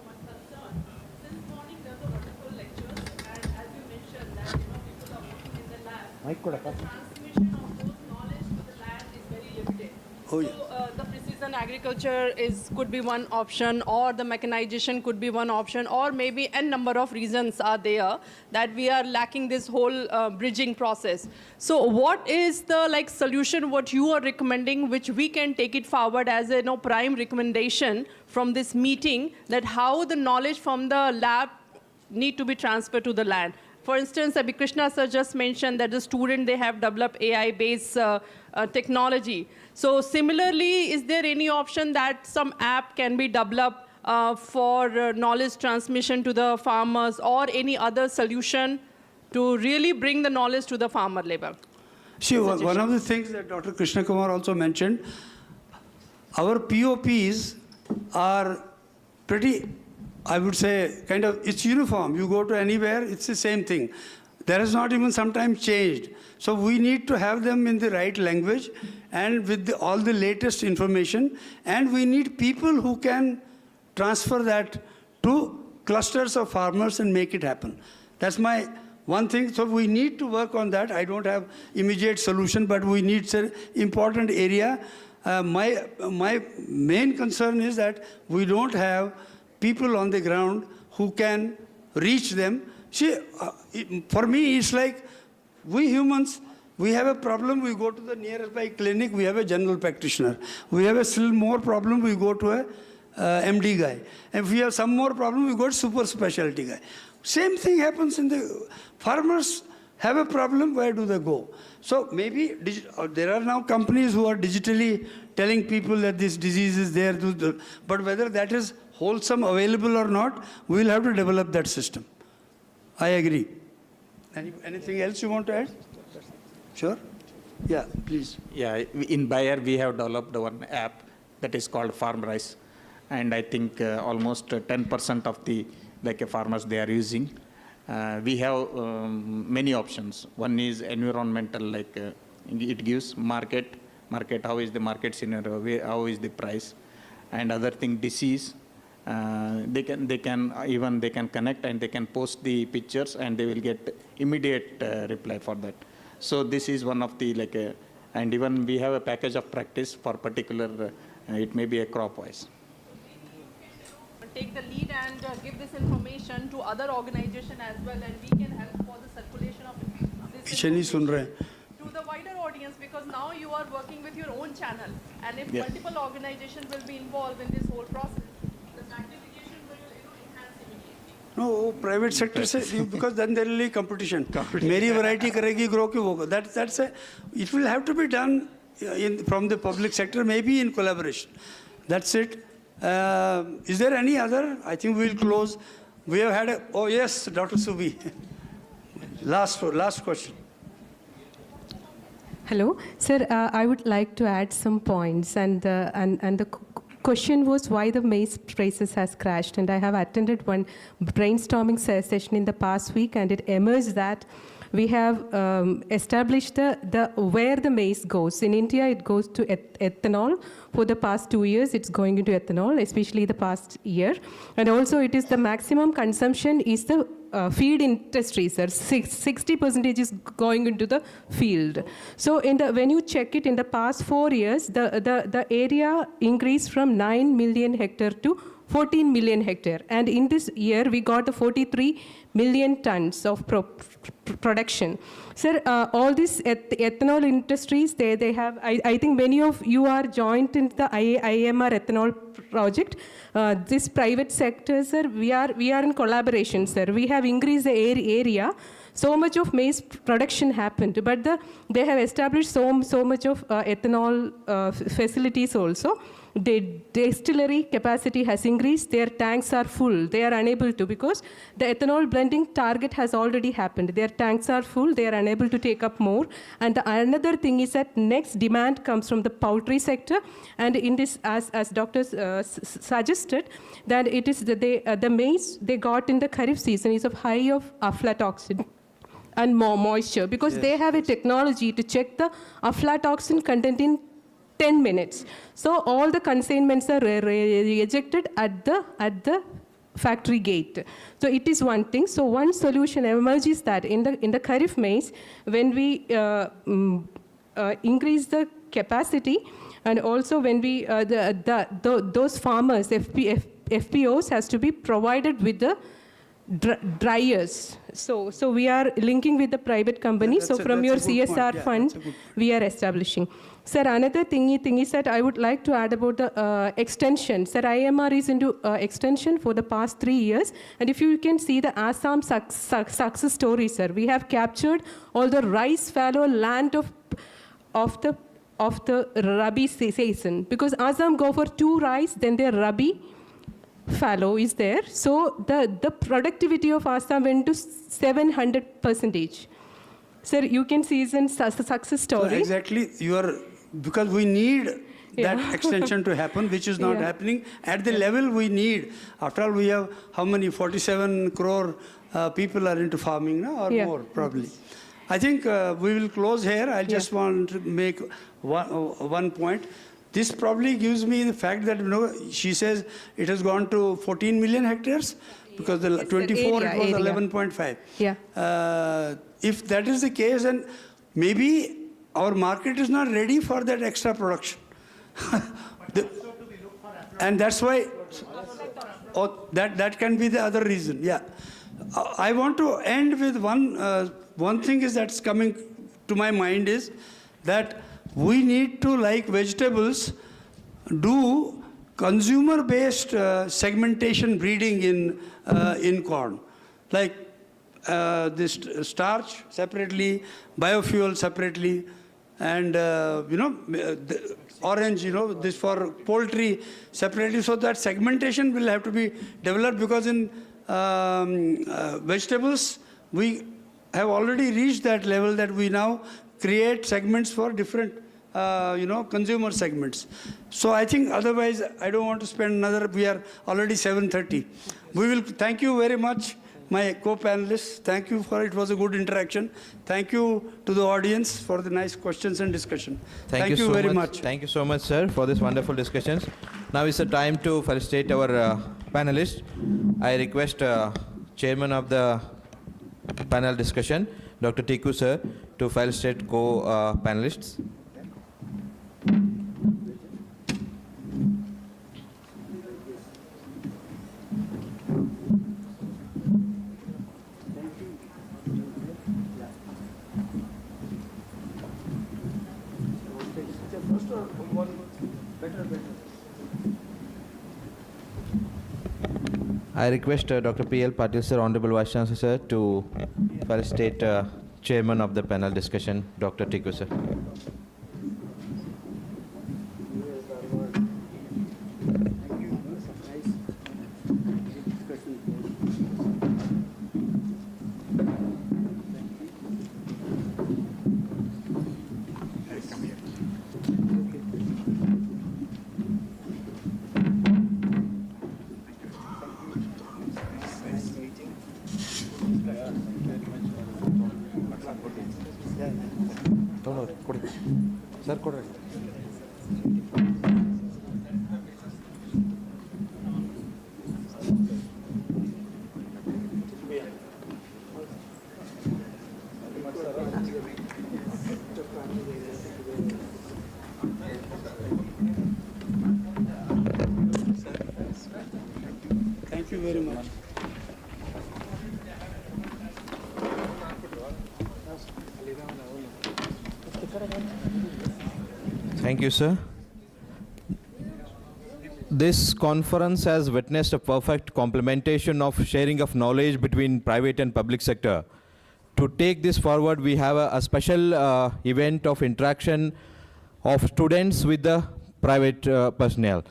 one concern. Since morning there were wonderful lectures, and as you mentioned that people are working in the lab, the transmission of those knowledge to the land is very limited. Oh, yeah. So the precision agriculture could be one option, or the mechanization could be one option, or maybe n number of reasons are there that we are lacking this whole bridging process. So what is the solution what you are recommending, which we can take it forward as a prime recommendation from this meeting, that how the knowledge from the lab need to be transferred to the land? For instance, Abhi Krishna sir just mentioned that the student, they have developed AI-based technology. So similarly, is there any option that some app can be developed for knowledge transmission to the farmers, or any other solution to really bring the knowledge to the farmer level? See, one of the things that Dr. Krishna Kumar also mentioned, our POPs are pretty, I would say, kind of, it's uniform. You go to anywhere, it's the same thing. There has not even sometimes changed. So we need to have them in the right language and with all the latest information. And we need people who can transfer that to clusters of farmers and make it happen. That's my one thing. So we need to work on that. I don't have immediate solution, but we need an important area. My main concern is that we don't have people on the ground who can reach them. See, for me, it's like we humans, we have a problem, we go to the nearby clinic, we have a general practitioner. We have a still more problem, we go to a MD guy. And if we have some more problem, we go to super specialty guy. Same thing happens in the farmers have a problem, where do they go? So maybe there are now companies who are digitally telling people that this disease is there, but whether that is wholesome, available or not, we will have to develop that system. I agree. Anything else you want to add? Sure? Yeah, please. Yeah, in Bayer we have developed one app that is called FarmRise, and I think almost 10% of the farmers they are using. We have many options. One is environmental, it gives market, how is the market scenario, how is the price, and other thing disease. They can connect and they can post the pictures and they will get immediate reply for that. So this is one of the and even we have a package of practice for particular, it may be a crop wise. Take the lead and give this information to other organizations as well, and we can help for the circulation of this information to the wider audience, because now you are working with your own channel, and if multiple organizations will be involved in this whole process, the magnification will enhance immediately. No, private sector say, because then there will be competition. Meri variety karegi, grow ki woga. That's it will have to be done from the public sector, maybe in collaboration. That's it. Is there any other? I think we'll close. We have had oh yes, Dr. Subi. Last question. Hello, sir. I would like to add some points, and the question was why the maize prices has crashed. And I have attended one brainstorming session in the past week, and it emerged that we have established the where the maize goes. In India, it goes to ethanol. For the past 2 years, it's going into ethanol, especially the past year. And also, it is the maximum consumption is the feed industry, sir. 60% is going into the field. So when you check it in the past 4 years, the area increased from 9 million hectare to 14 million hectare. And in this year, we got the 43 million tons of production. Sir, all these ethanol industries, they have, I think many of you are joined in the IIMR ethanol project. This private sector, sir, we are in collaboration, sir. We have increased the area. So much of maize production happened, but they have established so much of ethanol facilities also. The distillery capacity has increased. Their tanks are full. They are unable to, because the ethanol blending target has already happened. Their tanks are full. They are unable to take up more. And another thing is that next demand comes from the poultry sector. And in this, as doctors suggested, that it is the maize they got in the Kharif season is of high of aflatoxin and more moisture, because they have a technology to check the aflatoxin content in 10 minutes. So all the consignments are rejected at the factory gate. So it is one thing. So one solution emerges that in the Kharif maize, when we increase the capacity, and also when we those farmers FPOs has to be provided with the dryers. So we are linking with the private company. So from your CSR fund, we are establishing. Sir, another thing is that I would like to add about the extension. Sir, IMR is into extension for the past 3 years. And if you can see the Assam success story, sir, we have captured all the rice fallow land of the Rabi season. Because Assam go for 2 rice, then their Rabi fallow is there. So the productivity of Assam went to 700%. Sir, you can see it's a success story. So exactly, because we need that extension to happen, which is not happening at the level we need. After all, we have how many? 47 crore people are into farming now, or more probably. I think we will close here. I just want to make one point. This probably gives me the fact that, she says it has gone to 14 million hectares, because the 24 it was 11.5. Yeah. If that is the case, then maybe our market is not ready for that extra production. And that's why, that can be the other reason. Yeah. I want to end with one thing is that's coming to my mind is that we need to, like vegetables, do consumer-based segmentation breeding in corn. Like this starch separately, biofuel separately, and the orange, this for poultry separately. So that segmentation will have to be developed, because in vegetables we have already reached that level that we now create segments for different consumer segments. So I think otherwise I don't want to spend another, we are already 7:30. We will thank you very much, my co-panelists. Thank you it was a good interaction. Thank you to the audience for the nice questions and discussion. Thank you so very much. Thank you so much, sir, for this wonderful discussions. Now is the time to felicitate our panelists. I request Chairman of the panel discussion, Dr. Tiku, sir, to felicitate co-panelists. I request Dr. P.L. Patil, sir, Honorable Vice Chancellor, sir, to felicitate Chairman of the panel discussion, Dr. Tiku, sir. Thank you very much. Thank you, sir. This conference has witnessed a perfect complementation of sharing of knowledge between private and public sector. To take this forward, we have a special event of interaction of students with the private personnel.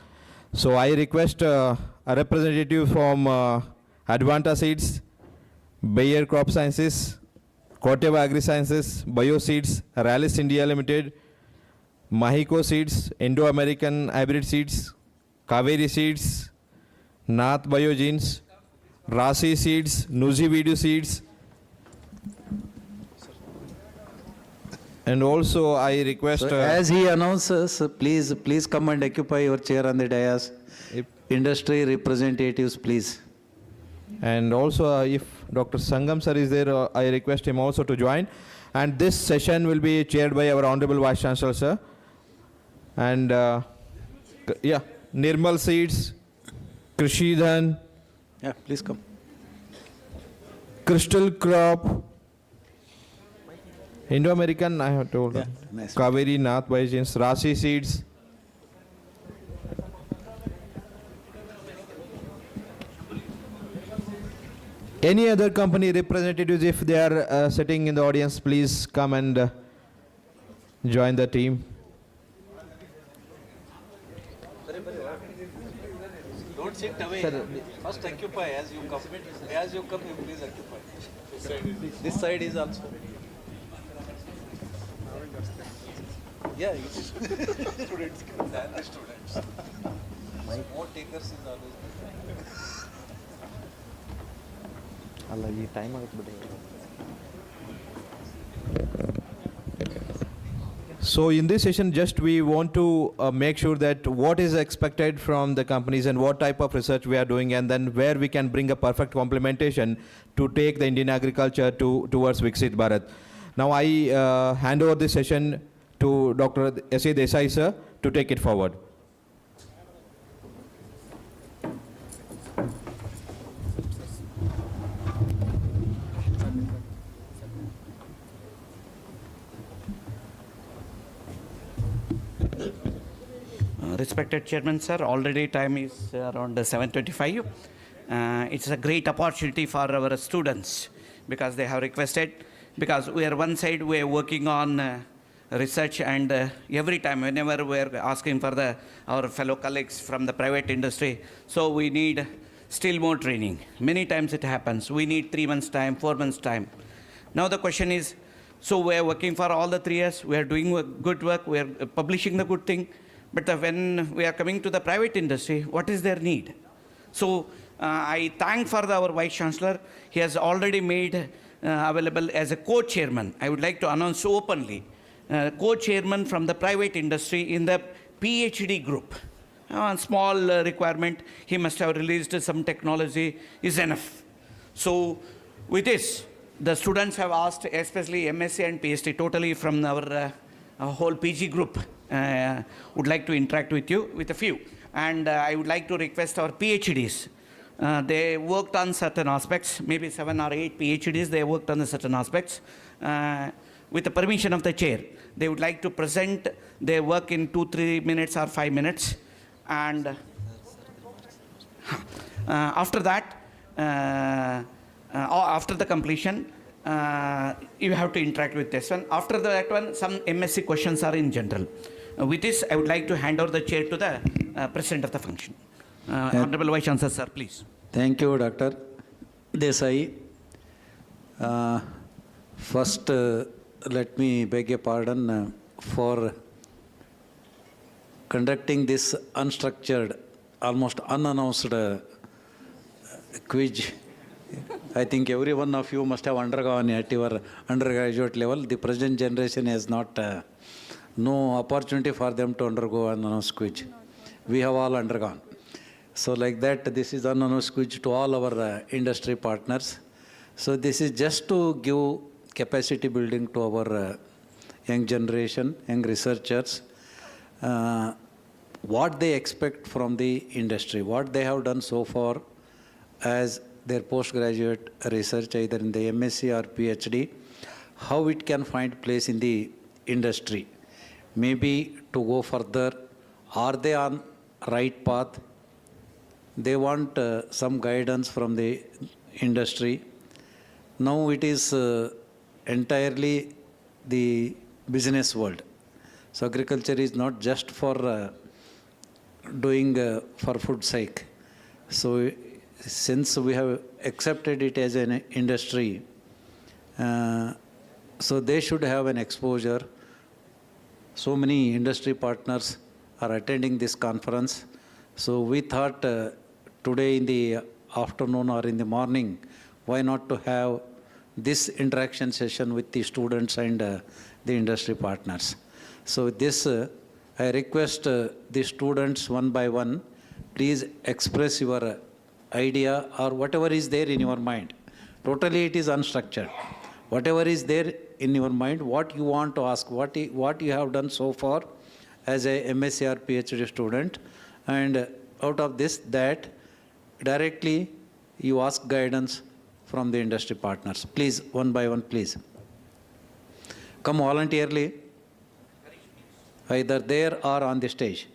So I request a representative from Advanta Seeds, Bayer Crop Sciences, Corteva Agri Sciences, Bioseeds, Rallis India Limited, Mahiko Seeds, Indo-American Hybrid Seeds, Kaveri Seeds, Nath Biogenes, Rasi Seeds, Nuzi Video Seeds, and also I request... So as he announces, please come and occupy your chair on the dais. Industry representatives, please. And also if Dr. Sangam sir is there, I request him also to join. And this session will be chaired by our Honorable Vice Chancellor, sir. And yeah, Nirmal Seeds, Krishidhan. Yeah, please come. Crystal Crop, Indo-American, I have told. Yeah, nice. Kaveri, Nath Biogenes, Rasi Seeds. Any other company representatives, if they are sitting in the audience, please come and join the team. Don't sit away. First occupy as you come. As you come, you please occupy. This side is also. Yeah, it is. Students can than the students. More takers is always. So in this session, just we want to make sure that what is expected from the companies and what type of research we are doing, and then where we can bring a perfect complementation to take the Indian agriculture towards Viksit Bharat. Now I hand over this session to Dr. S.A. Desai sir to take it forward. Respected Chairman, sir, already time is around 7:25. It's a great opportunity for our students because they have requested, because we are one side, we are working on research, and every time, whenever we are asking for our fellow colleagues from the private industry, so we need still more training. Many times it happens. We need 3 months' time, 4 months' time. Now the question is, so we are working for all the 3 years, we are doing good work, we are publishing the good thing, but when we are coming to the private industry, what is their need? So I thank for our Vice Chancellor. He has already made available as a co-chairman. I would like to announce openly, co-chairman from the private industry in the PhD group. Small requirement, he must have released some technology, is enough. So with this, the students have asked, especially MSc and PhD, totally from our whole PG group, would like to interact with you, with a few. And I would like to request our PhDs. They worked on certain aspects, maybe 7 or 8 PhDs, they worked on certain aspects. With the permission of the chair, they would like to present their work in 2-3 minutes or 5 minutes. And after that, after the completion, you have to interact with this one. After that one, some MSc questions are in general. With this, I would like to hand over the chair to the President of the function. Honorable Vice Chancellor, sir, please. Thank you, Dr. Desai. First, let me beg your pardon for conducting this unstructured, almost unannounced quiz. I think every one of you must have undergone at your undergraduate level. The present generation has not no opportunity for them to undergo a nano-squeeze. We have all undergone. So like that, this is a nano-squeeze to all our industry partners. So this is just to give capacity building to our young generation, young researchers, what they expect from the industry, what they have done so far as their postgraduate research, either in the MSc or PhD, how it can find place in the industry. Maybe to go further, are they on right path? They want some guidance from the industry. Now it is entirely the business world. So agriculture is not just for doing for food sake. So since we have accepted it as an industry, so they should have an exposure. So many industry partners are attending this conference. So we thought today in the afternoon or in the morning, why not to have this interaction session with the students and the industry partners. So this, I request the students one by one, please express your idea or whatever is there in your mind. Totally it is unstructured. Whatever is there in your mind, what you want to ask, what you have done so far as a MSc or PhD student, and out of this, that directly you ask guidance from the industry partners. Please, one by one, please. Come voluntarily, either there or on the stage.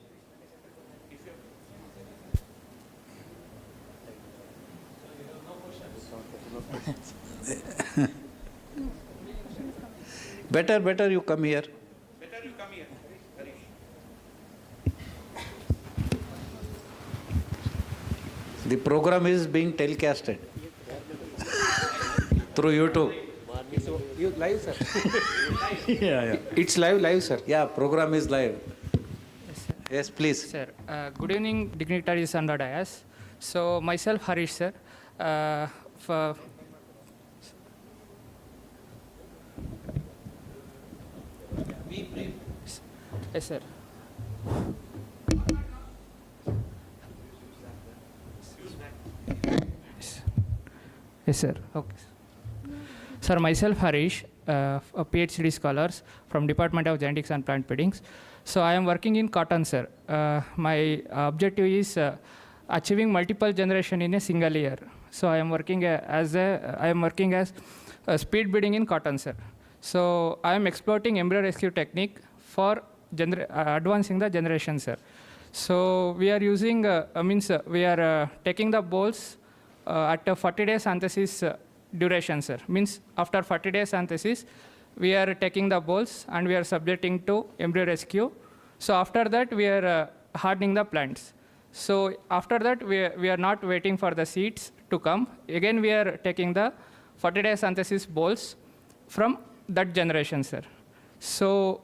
Better you come here. Better you come here, Harish. The program is being telecasted through YouTube. You live, sir? Yeah. It's live, sir. Yeah, program is live. Yes, please. Sir, good evening, dignitaries and the dais. So, myself, Harish, sir. Yes, sir. Yes, sir. Okay. Sir, myself, Harish, a PhD scholar from Department of Genetics and Plant Breeding. So I am working in cotton, sir. My objective is achieving multiple generation in a single year. So I am working as speed breeding in cotton, sir. So I am exploiting embryo rescue technique for advancing the generation, sir. So we are using, we are taking the bolls at a 40-day synthesis duration, sir. Means after 40 days synthesis, we are taking the bolls and we are subjecting to embryo rescue. So after that, we are hardening the plants. So after that, we are not waiting for the seeds to come. Again, we are taking the 40-day synthesis bolls from that generation, sir. So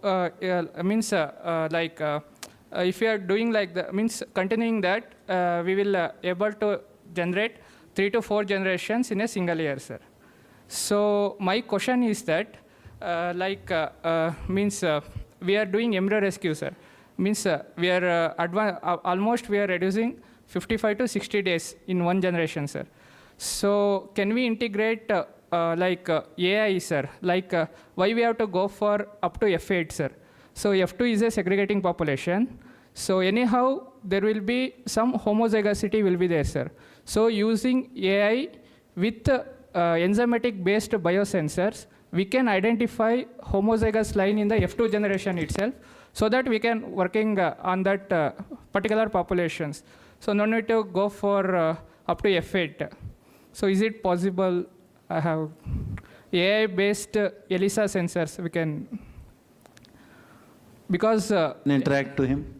if we are doing like that, means continuing that, we will able to generate 3 to 4 generations in a single year, sir. So my question is that, we are doing embryo rescue, sir. Means we are almost we are reducing 55 to 60 days in one generation, sir. So can we integrate AI, sir? Why we have to go for up to F8, sir? So F2 is a segregating population. So anyhow, there will be some homozygosity will be there, sir. So using AI with enzymatic based biosensors, we can identify homozygous line in the F2 generation itself, so that we can working on that particular populations. So no need to go for up to F8. So is it possible? I have AI based ELISA sensors. We can, because interact to him.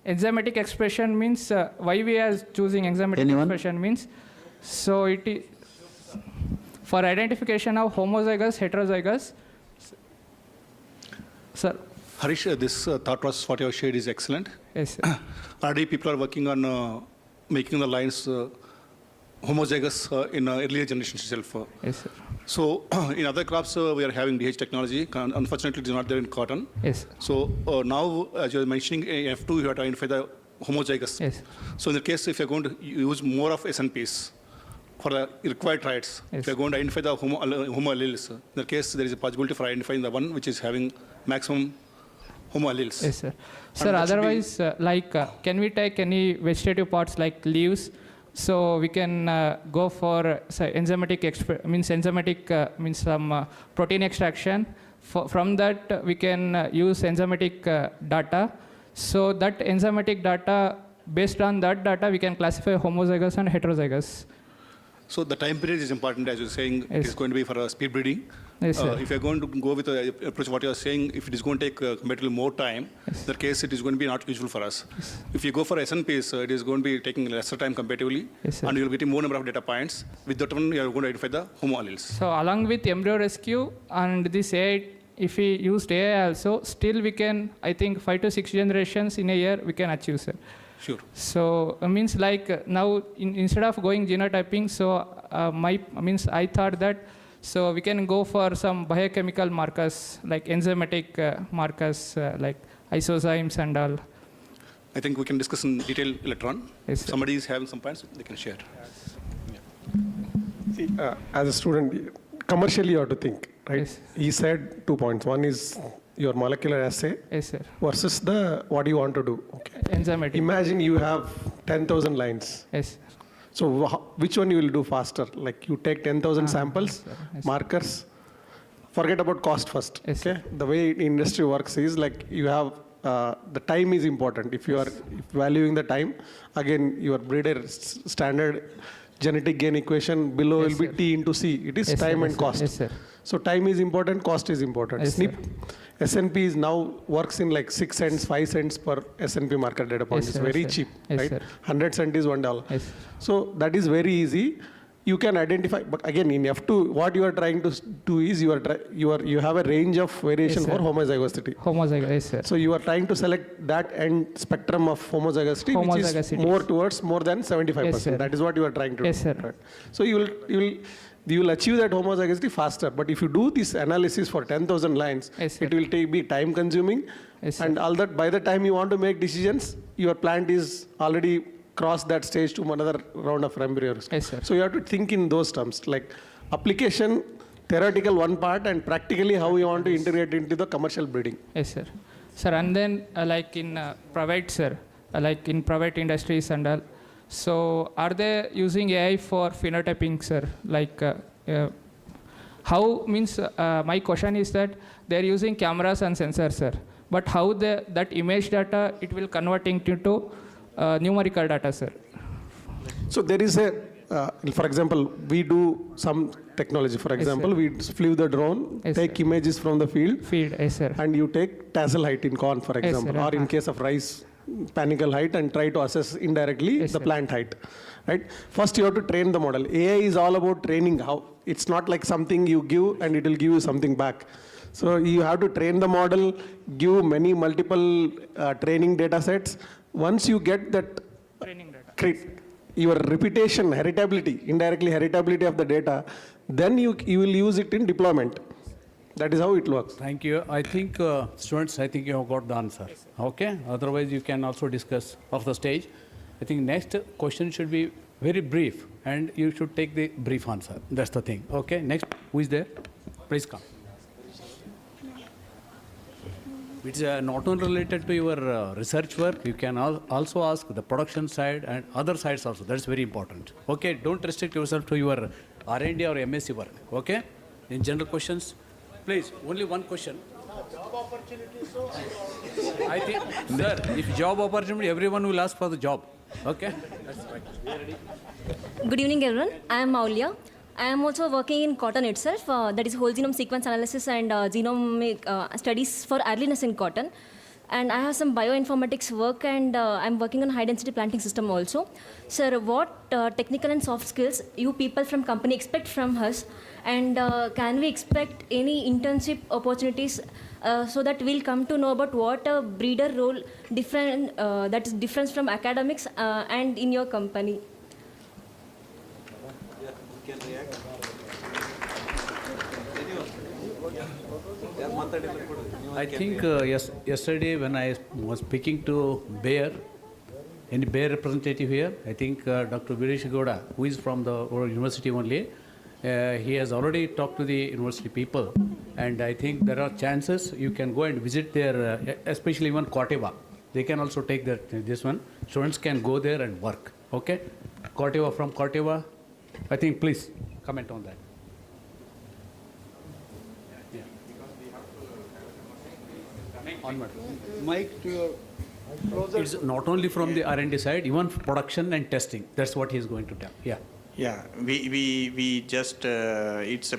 Enzymatic expression means why we are choosing enzymatic expression means, so it is for identification of homozygous, heterozygous. Sir. Harish, this thought process what you have shared is excellent. Yes, sir. Already people are working on making the lines homozygous in earlier generations itself. Yes, sir. So in other crops, we are having DH technology. Unfortunately, it is not there in cotton. Yes. So now, as you are mentioning, in F2, you have to identify the homozygous. Yes. So in the case, if you're going to use more of SNPs for the required traits, Yes. if you're going to identify the homo alleles, in the case, there is a possibility for identifying the one which is having maximum homo alleles. Yes, sir. Sir, otherwise, can we take any vegetative parts like leaves? So we can go for enzymatic means some protein extraction. From that, we can use enzymatic data. So that enzymatic data, based on that data, we can classify homozygous and heterozygous. So the time period is important, as you're saying. Yes. It is going to be for speed breeding. Yes, sir. If you're going to go with the approach what you're saying, if it is going to take comparatively more time, in that case, it is going to be not useful for us. Yes. If you go for SNPs, it is going to be taking lesser time comparatively, Yes, sir. and you'll be getting more number of data points. With that one, you are going to identify the homo alleles. So along with embryo rescue and this AI, if we used AI also, still we can, I think 5 to 6 generations in a year we can achieve, sir. Sure. So means like now instead of going genotyping, so I thought that so we can go for some biochemical markers like enzymatic markers like isozymes and all. I think we can discuss in detail later on. Yes, If somebody is having some points, they can share. See, as a student, commercially you have to think, right? Yes. He said 2 points. One is your molecular assay Yes, sir. versus the what you want to do. Okay. Enzymatic. Imagine you have 10,000 lines. Yes. So which one you will do faster? Like you take 10,000 samples, Yes. markers, forget about cost first. Yes, Okay. The way industry works is like you have the time is important. If you are valuing the time, again your breeder standard genetic gain equation below Yes, will be sir. T into C. It is Yes, time sir. and Yes, sir. cost. Yes, sir. So time is important, cost is important. Yes, SNP, sir. SNP is now works in like 6 cents, 5 cents per SNP marker data point. Yes, It's sir. very Yes, sir. cheap, Yes, right? sir. 100 cent is $1. Yes. So that is very easy. You can identify, but again in F2, what you are trying to do is you have a range of variation Yes, for sir. homozygosity. Homozygous, yes, sir. So you are trying to select that end spectrum of homozygosity, which is Homozygosity. more towards more than 75%. Yes, sir. That is what you are trying to Yes, do. sir. Right? So you will achieve that homozygosity faster. But if you do this analysis for 10,000 lines, Yes, sir. it will be time consuming. Yes, sir. And all that by the time you want to make decisions, your plant is already crossed that stage to another round of embryos. Yes, sir. So you have to think in those terms, like application, theoretical one part, and practically how you want to integrate into the commercial breeding. Yes, sir. Sir, and then like in private, sir, like in private industries and all, so are they using AI for phenotyping, sir? Like how means my question is that they're using cameras and sensors, sir. But how that image data, it will converting into numerical data, sir? So there is for example, we do some technology. For example, sir. we flew the drone, Yes, take sir. images from the field, Yes, sir. and you take tassel height in corn, for Yes, example, sir. or in case of rice, panicle height, and try to assess indirectly Yes, the sir. plant height. Right? First, you have to train the model. AI is all about training. How it's not like something you give and it will give you something back. So you have to train the model, give multiple training data sets. Once you get that Training data. your reputation, heritability, indirectly heritability of the data, then you will use it in deployment. That is how it works. Thank you. I think, students, I think you have got the answer. Okay? Otherwise, you can also discuss off the stage. I think next question should be very brief, and you should take the brief answer. That's the thing. Okay? Next, who is there? Please come. It's not only related to your research work, you can also ask the production side and other sides also. That's very important. Okay? Don't restrict yourself to your R&D or MSc work. Okay? In general questions, please, only one question. Job opportunities. I think, sir, if job opportunity, everyone will ask for the job. Okay? That's right. We are ready. Good evening, everyone. I am Maulia. I am also working in cotton itself, that is whole genome sequence analysis and genomic studies for earliness in cotton. And I have some bioinformatics work, and I'm working on high-density planting system also. Sir, what technical and soft skills you people from company expect from us, and can we expect any internship opportunities so that we'll come to know about what a breeder role that is different from academics and in your company? I think yesterday when I was speaking to Bayer, any Bayer representative here, I think Dr. Viresh Gowda, who is from the university only, he has already talked to the university people, and I think there are chances you can go and visit there, especially even Corteva. They can also take this one. Students can go there and work. Okay? Corteva, from Corteva, I think please comment on that. Onward. Mike, to your closer. It's not only from the R&D side, even production and testing. That's what he is going to tell. Yeah. Yeah, we just, it's a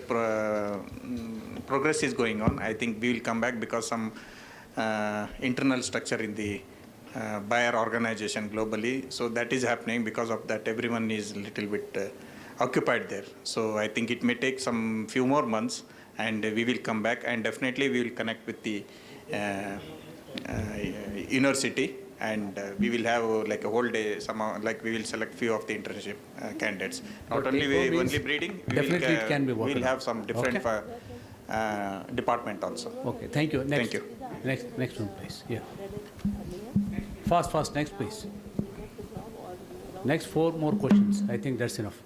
progress is going on. I think we will come back because some internal structure in the Bayer organization globally. So that is happening. Because of that, everyone is a little bit occupied there. So I think it may take some few more months, and we will come back, and definitely we will connect with the university, and we will have like a whole day, somehow, like we will select few of the internship candidates. Not only breeding, definitely it can be we will have some different department also. Okay, thank you. Next. Thank you. Next one, please. Yeah. Fast, next, please. Next 4 more questions. I think that's enough.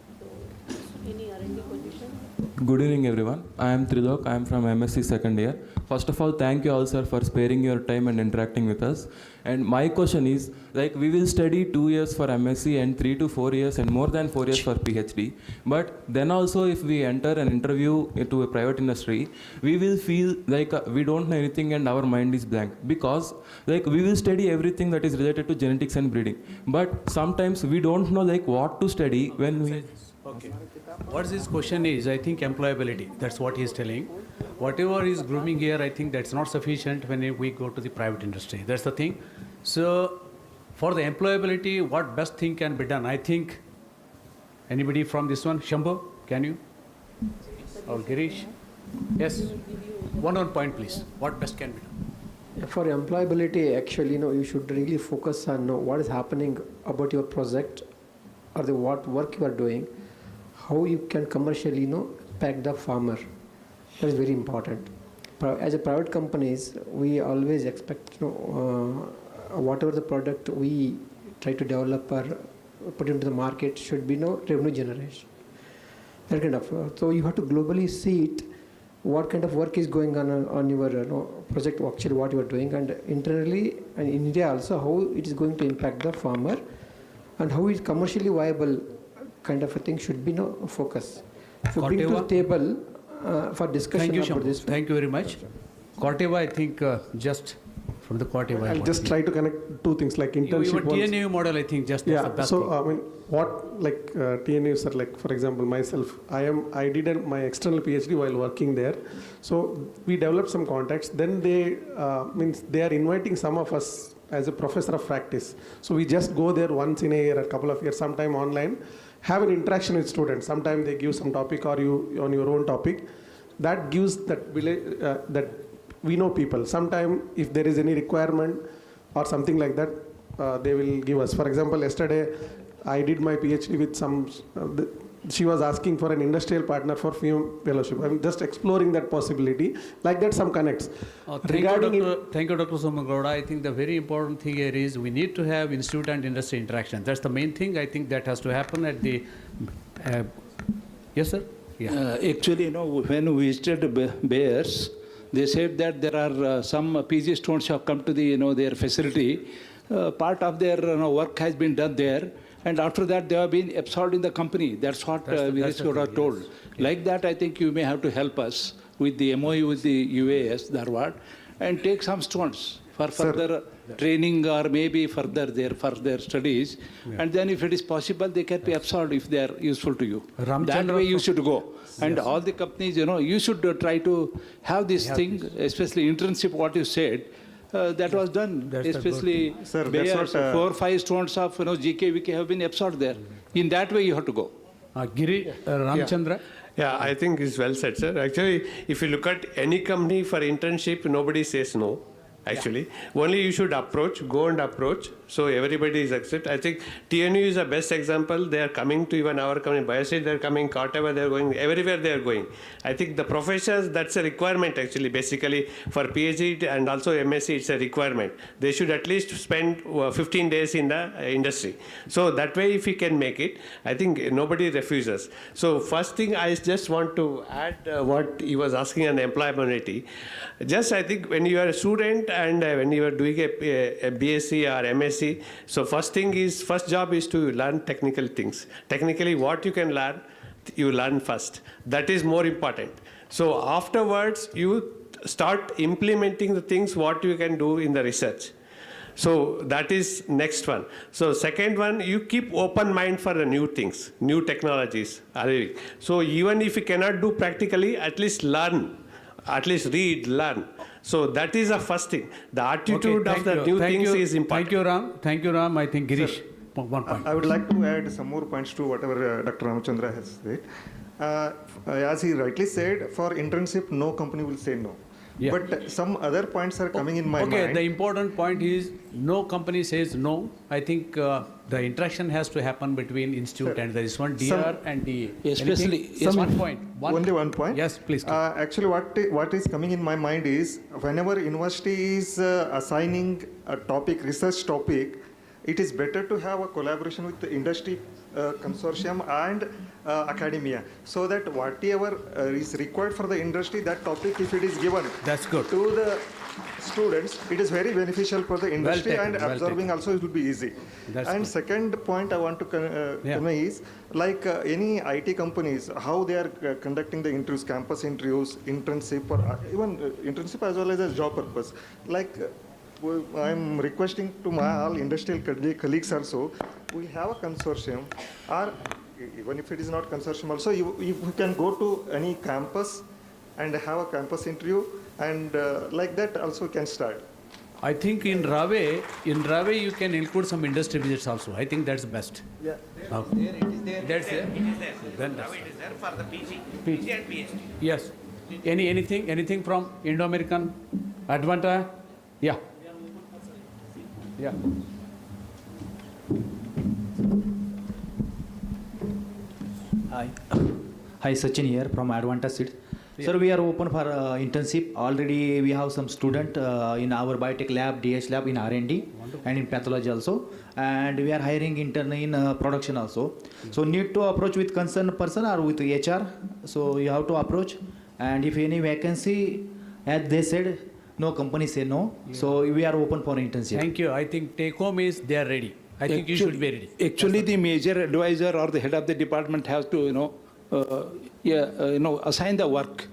Good evening, everyone. I am Trilok. I am from MSc second year. First of all, thank you all, sir, for sparing your time and interacting with us. And my question is, like, we will study 2 years for MSc and 3 to 4 years and more than 4 years for PhD. But then also, if we enter an interview into a private industry, we will feel like we don't know anything and our mind is blank. Because, like, we will study everything that is related to genetics and breeding. But sometimes we don't know, like, what to study when we... Okay. What his question is, I think employability. That's what he is telling. Whatever is grooming here, I think that's not sufficient when we go to the private industry. That's the thing. So, for the employability, what best thing can be done? I think, anybody from this one? Shambhu, can you? Or Girish? Yes. One point, please. What best can be done? For employability, actually, you should really focus on what is happening about your project or what work you are doing, how you can commercially, pack the farmer. That is very important. As a private companies, we always expect, whatever the product we try to develop or put into the market should be revenue generation. That kind of. So you have to globally see it, what kind of work is going on your project, actually what you are doing, and internally and in India also how it is going to impact the farmer, and how is commercially viable kind of a thing should be focus. So bring to the table for discussion about this. Thank you very much. Corteva, I think just from the Corteva. I'll just try to connect 2 things like internship. Your TNU model, I think, just yeah. the best So thing. I mean, what like TNUs are like. For example, myself, I did my external PhD while working there. So we developed some contacts. Then they they are inviting some of us as a professor of practice. So we just go there once in a year, a couple of years, sometime online, have an interaction with students. Sometimes they give some topic or you on your own topic. That gives that that we know people. Sometimes if there is any requirement or something like that, they will give us. For example, yesterday I did my PhD with some, she was asking for an industrial partner for female fellowship. I'm just exploring that possibility. Like that, some connects. Thank you, Dr. Somagowda. I think the very important thing here is we need to have institute and industry interaction. That's the main thing. I think that has to happen at the... yes, sir? Yeah. Actually, when we visited Bayers, they said that there are some PG students have come to the, their facility. Part of their work has been done there. And after that, they have been absorbed in the company. That's what Viresh Gowda told. Yes. Like that, I think you may have to help us with the MOU with the UAS, Dharwad, and take some students for further training or maybe further their studies. Yeah. And then if it is possible, they can be absorbed if they are useful to you. That way you should go. And all the companies, you should try to have this thing, especially internship, what you said. That was done, especially Sir, Bayer, 4 or 5 students of GK, VK have been absorbed there. In that way, you have to go. Giri, Ramchandra. Yeah, I think it's well said, sir. Actually, if you look at any company for internship, nobody says no. Actually, only you should approach, go and approach, So everybody is accept. I think TNU is the best example. They are coming to even our company, Bioseed, they are coming, whatever they are going, everywhere they are going. I think the professors, that's a requirement actually, basically for PhD and also MSc, it's a requirement. They should at least spend 15 days in the industry. So that way, if we can make it, I think nobody refuses. So first thing, I just want to add what he was asking on employability. Just I think when you are a student and when you are doing a BSc or MSc, so first job is to learn technical things. Technically, what you can learn, you learn first. That is more important. So afterwards, you start implementing the things what you can do in the research. So that is next one. So second one, you keep open mind for the new things, new technologies. So even if you cannot do practically, at least learn, at least read, learn. So that is the first thing. The attitude of the new things is important. Thank you, Ram. Thank you, Ram. I think Girish, one point. I would like to add some more points to whatever Dr. Ramachandra has said. As he rightly said, for internship, no company will say no. Yeah. But some other points are coming in my mind. Okay, the important point is no company says no. I think the interaction has to happen between institute and there is one DR and DA. Especially, yes, one point. Only one point. Yes, please. Actually, what is coming in my mind is whenever university is assigning a topic, research topic, it is better to have a collaboration with the industry consortium and academia, so that whatever is required for the industry, that topic, if it is given that's good to the students, it is very beneficial for the industry, and absorbing also it will be easy. That's and good. Second point I want to convey is, like any IT companies, how they are conducting the interviews, campus interviews, internship, or even internship as well as a job purpose. Like I'm requesting to my all industrial colleagues also, we have a consortium, or even if it is not consortium also, you can go to any campus and have a campus interview, and like that also can start. I think in Rave you can include some industry visits also. I think that's best. Yeah. Okay. That's there. It is there. Then Now it is there for the PG and PhD. Yes. Anything from Indo-American Advanta? Yeah. Yeah. Hi, Sachin here from Advanta Seeds. Sir, we are open for internship. Already we have some student in our biotech lab, DH lab in R&D and in pathology also. And we are hiring intern in production also. So need to approach with concerned person or with HR. So you have to approach. And if any vacancy, as they said, no company say no. Yeah. So we are open for internship. Thank you. I think take home is they are ready. I think you should be ready. Actually, the major advisor or the head of the department has to, assign the work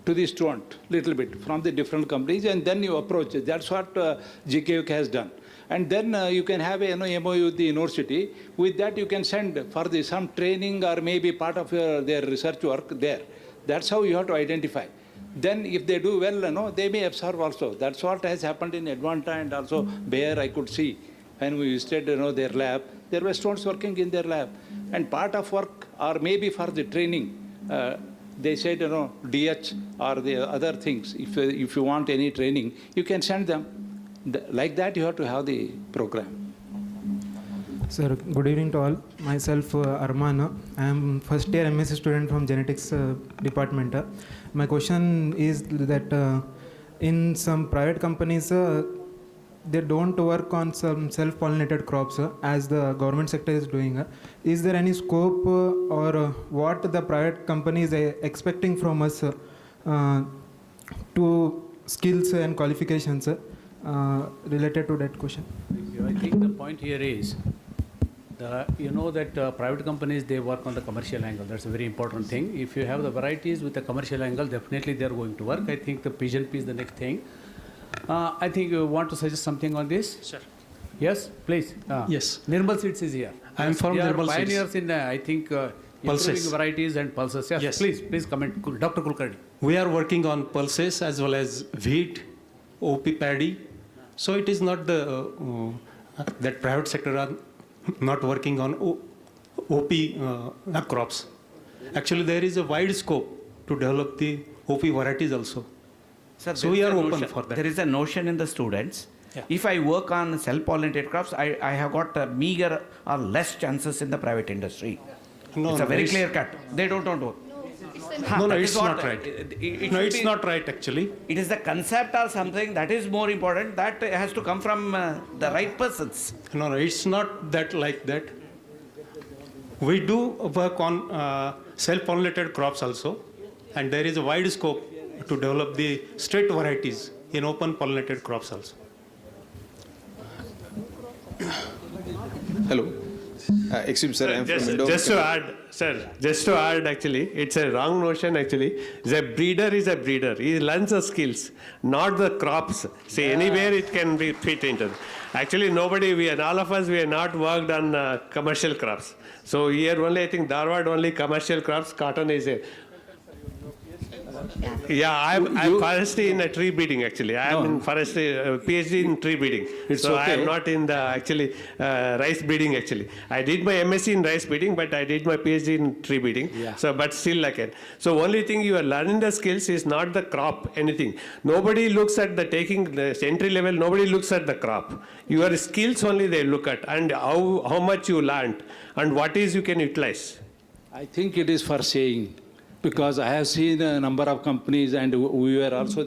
to the student little bit from the different companies, and then you approach it. That's what GKUK has done. And then you can have a MOU with the university. With that, you can send for some training or maybe part of their research work there. That's how you have to identify. Then if they do well, they may absorb also. That's what has happened in Advanta and also Bayer, I could see. When we visited their lab, there were students working in their lab. And part of work, or maybe for the training, they said, DH or the other things, if you want any training, you can send them. Like that, you have to have the program. Sir, good evening to all. Myself, Arman. I am first year MSc student from genetics department. My question is that in some private companies, they don't work on some self-pollinated crops as the government sector is doing. Is there any scope or what the private companies are expecting from us to skills and qualifications related to that question? I think the point here is, that private companies, they work on the commercial angle. That's a very important thing. If you have the varieties with the commercial angle, definitely they are going to work. I think the PGNP is the next thing. I think you want to suggest something on this? Sure. Yes, please. Yes. Nirmal Seeds is here. I am from Nirmal Seeds. Pioneers in, I think, improving varieties and pulses. Yes, please comment. Dr. Kulkarni. We are working on pulses as well as wheat, OP paddy. So it is not the that private sector are not working on OP crops. Actually, there is a wide scope to develop the OP varieties also. Sir, so we are open for that. There is a notion in the students If I work on self-pollinated crops, I have got meager or less chances in the private industry. No, it's no, a very it's- clear cut. They don't want to work. No, That is it's what, not right. it No, should it's be- not right actually. It is the concept or something that is more important. That has to come from the right persons. No, it's not that like that. We do work on self-pollinated crops also, and there is a wide scope to develop the straight varieties in open pollinated crops also. Hello. Excuse me, sir. I'm from Indo. Just to add, actually, it's a wrong notion, actually. The breeder is a breeder. He learns the skills, not the crops. See, anywhere it can be fit into. Actually, all of us, we have not worked on commercial crops. So here only, I think, Dharwad only commercial crops, cotton is a... Yeah, I'm forestry in tree breeding, actually. I am in forestry, PhD in tree breeding. It's so okay. I am not in the rice breeding, actually. I did my MSc in rice breeding, but I did my PhD in tree breeding. Yeah. So, but still I can. So only thing you are learning the skills is not the crop, anything. Nobody looks at taking the entry level, nobody looks at the crop. Your skills only they look at, and how much you learned and what is you can utilize. I think it is for saying, because I have seen a number of companies, and we were also,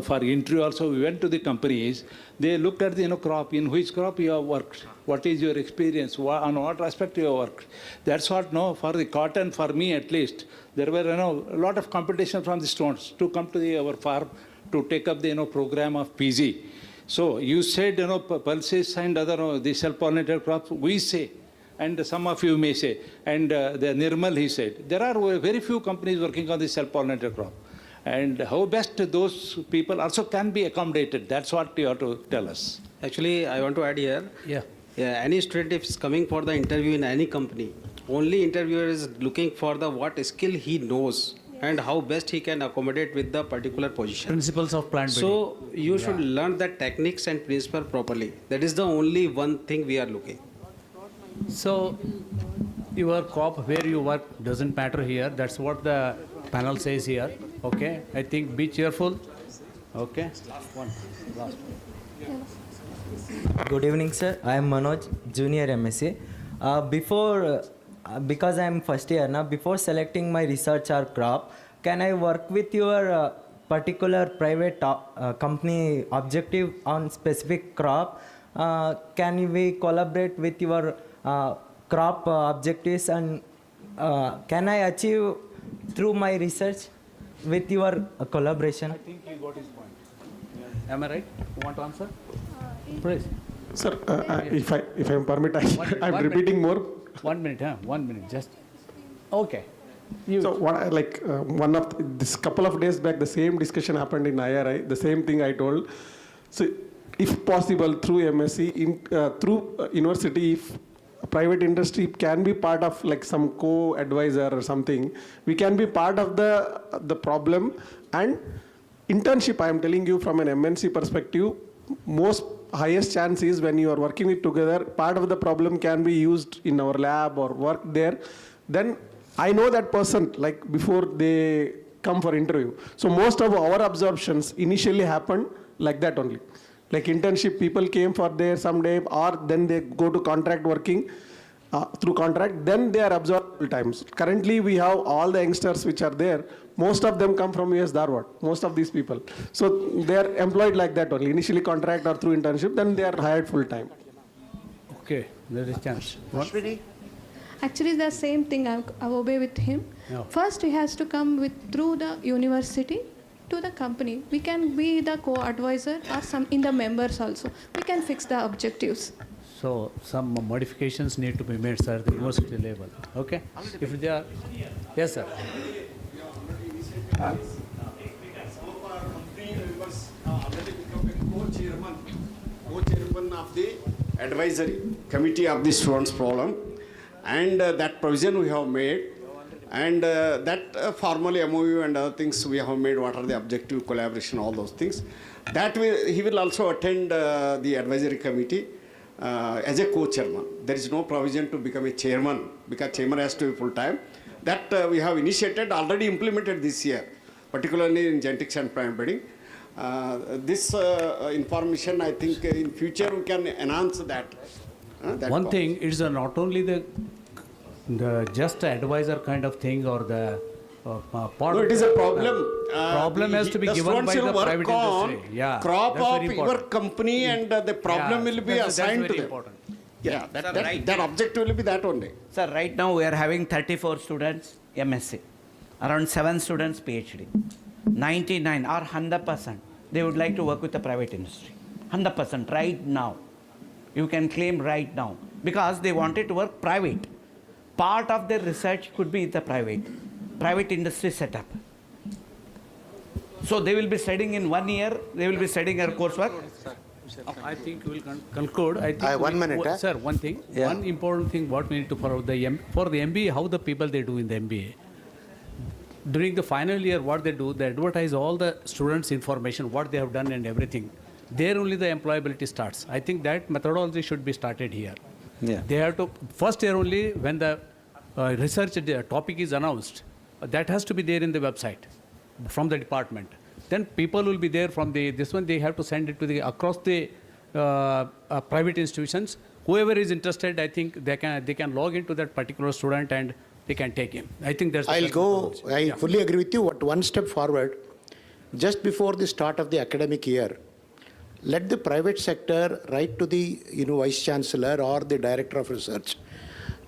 for interview also, we went to the companies. They looked at the crop, in which crop you have worked, what is your experience, on what aspect you have worked. That's what, for the cotton, for me at least, there were a lot of competition from the students to come to our farm to take up the program of PG. So you said, pulses and other, the self-pollinated crops, we say. And some of you may say, and the Nirmal, he said, there are very few companies working on the self-pollinated crop. And how best those people also can be accommodated. That's what you have to tell us. Actually, I want to add here. Yeah. Any student if is coming for the interview in any company, only interviewer is looking for the what skill he knows and how best he can accommodate with the particular position. Principles of plant breeding. So you should learn the techniques and principle properly. That is the only one thing we are looking. So your crop where you work doesn't matter here. That's what the panel says here. Okay. I think be cheerful. Okay. Last one. Good evening, sir. I am Manoj, junior MSc. Because I am first year now, before selecting my research or crop, can I work with your particular private company objective on specific crop? Can we collaborate with your crop objectives, and can I achieve through my research with your collaboration? I think you got his point. Am I right? You want to answer? Please. Sir, if I am permitted, I'm repeating more. 1 minute, huh? 1 minute, just. Okay. So this couple of days back, the same discussion happened in IRI, the same thing I told. So if possible, through MSc, through university, if private industry can be part of like some co-advisor or something, we can be part of the problem. And internship, I am telling you from an MNC perspective, most highest chance is when you are working it together, part of the problem can be used in our lab or work there. Then I know that person like before they come for interview. So most of our absorptions initially happened like that only. Like internship, people came for there someday, or then they go to contract working through contract, then they are absorbed full times. Currently, we have all the youngsters which are there. Most of them come from US Dharwad, most of these people. So they are employed like that only, initially contract or through internship, then they are hired full time. Okay, there is chance. Actually, the same thing I obey with him. No. First, he has to come through the university to the company. We can be the co-advisor or some in the members also. We can fix the objectives. So some modifications need to be made, sir, at the university level. Okay? If they are, yes, sir. Co-chairman of the advisory committee of the students' problem, and that provision we have made, and that formally MOU and other things we have made. What are the objective collaboration, all those things. That he will also attend the advisory committee as a co-chairman. There is no provision to become a chairman because chairman has to be full time. That we have initiated, already implemented this year, particularly in genetics and plant breeding. This information, I think in future we can enhance that. That One part. thing, it's not only the just advisor kind of thing or the part. No, it is a problem. Problem has to be the given by students the will work private on industry. Yeah, crop that's very of your important. company and the problem will be that's assigned very to them. important. Yeah, Sir, that objective will be that only. Sir, right now we are having 34 students MSc, around 7 students PhD. 99 or 100%, they would like to work with the private industry. 100% right now. You can claim right now. Because they wanted to work private. Part of their research could be the private industry setup. So they will be studying in 1 year, they will be studying their coursework. I think we will conclude. I think 1 minute. Sir, one thing. Yeah. One important thing what we need to follow for the MBA, how the people they do in the MBA. During the final year, what they do, they advertise all the students' information, what they have done and everything. There only the employability starts. I think that methodology should be started here. Yeah. They have to, first year only, when the research topic is announced, that has to be there in the website from the department. Then people will be there from this one, they have to send it to across the private institutions. Whoever is interested, I think they can log into that particular student and they can take him. I think that's. I fully agree with you. But one step forward, just before the start of the academic year, let the private sector write to the Vice Chancellor or the Director of Research.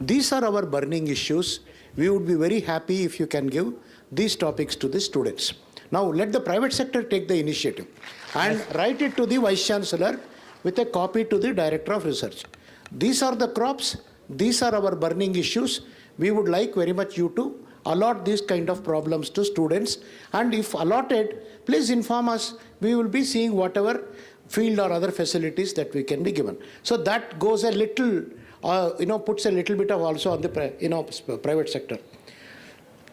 These are our burning issues. We would be very happy if you can give these topics to the students. Now let the private sector take the initiative and write it to the Vice Chancellor with a copy to the Director of Research. These are the crops. These are our burning issues. We would like very much you to allot these kind of problems to students. And if allotted, please inform us. We will be seeing whatever field or other facilities that we can be given. So that goes a little, puts a little bit of also on the private sector.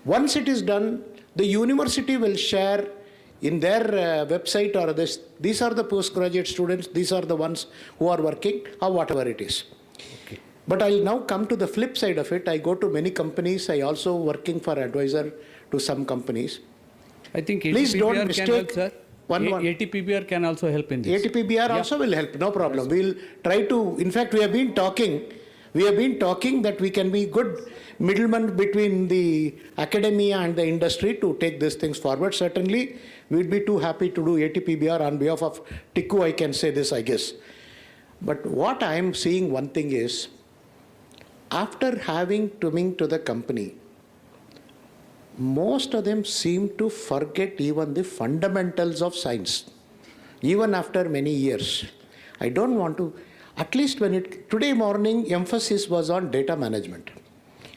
Once it is done, the university will share in their website or this. These are the postgraduate students. These are the ones who are working or whatever it is. Okay. But I'll now come to the flip side of it. I go to many companies. I also working for advisor to some companies. I think please don't ATPBR mistake. Can help, sir. One. ATPBR can also help in this. ATPBR also will help. No problem. We'll try to. In fact, we have been talking that we can be good middlemen between the academia and the industry to take these things forward. Certainly, we'd be too happy to do ATPBR on behalf of TICU. I can say this, I guess. But what I am seeing, one thing is, after coming to the company, most of them seem to forget even the fundamentals of science, even after many years. I don't want to, at least today morning, emphasis was on data management.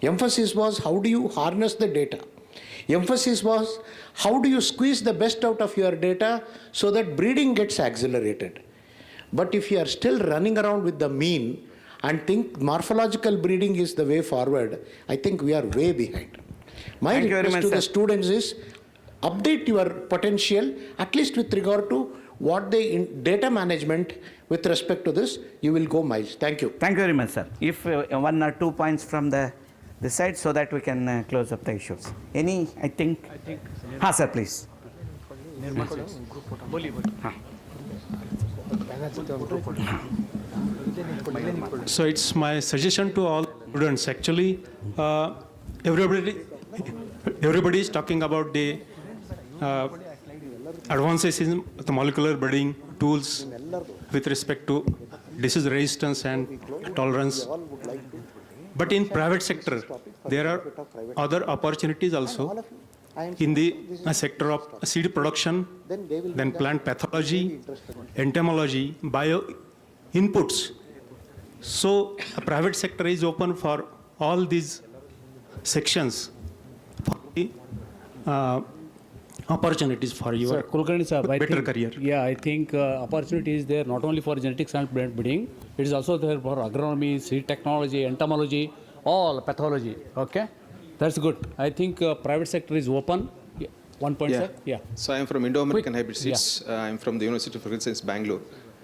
Emphasis was how do you harness the data. Emphasis was how do you squeeze the best out of your data so that breeding gets accelerated. But if you are still running around with the mean and think morphological breeding is the way forward, I think we are way behind. My request to the students is update your potential, at least with regard to what data management with respect to this, you will go miles. Thank you. Thank you very much, sir. If 1 or 2 points from the side so that we can close up the issues. Any, I think. Sir, please. So it's my suggestion to all students. Actually, everybody is talking about the advances in the molecular breeding tools with respect to disease resistance and tolerance. But in private sector, there are other opportunities also in the sector of seed production, then plant pathology, entomology, bio inputs. So a private sector is open for all these sections for the opportunities for your better career. Yeah, I think opportunity is there not only for genetics and plant breeding, it is also there for agronomy, seed technology, entomology, all pathology. Okay, that's good. I think private sector is open. Yeah. 1 point, sir. Yeah. So I am from Indo-American Hybrid Seeds. I am from the University of Agriculture Science, Bangalore.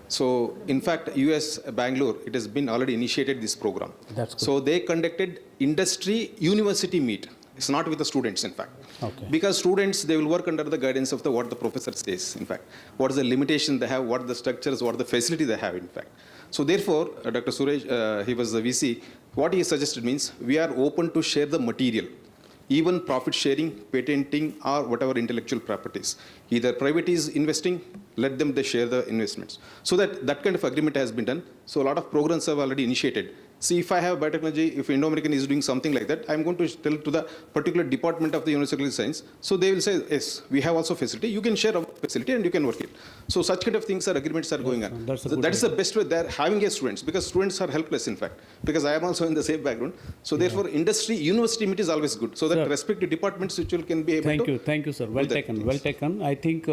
So in fact, US Bangalore, it has been already initiated this program. That's good. So they conducted industry university meet. It's not with the students, in fact. Okay. Because students, they will work under the guidance of what the professor says, in fact. What is the limitation they have, what are the structures, what are the facility they have, in fact. So therefore, Dr. Suresh, he was the VC, what he suggested means, we are open to share the material, even profit sharing, patenting, or whatever intellectual properties. Either private is investing, let them they share the investments. So that kind of agreement has been done. So a lot of programs have already initiated. See, if I have biotechnology, if Indo-American is doing something like that, I'm going to tell to the particular department of the University of Science. So they will say, yes, we have also facility. You can share our facility and you can work it. So such kind of things are agreements are going on. That's a So good that is the best way they're having a students, because students are helpless, in fact. Because I am also in the same background. So therefore, industry, university meet is always good. So that Sir, respective departments which will can be able to. Thank you, sir. Well taken, well taken. I think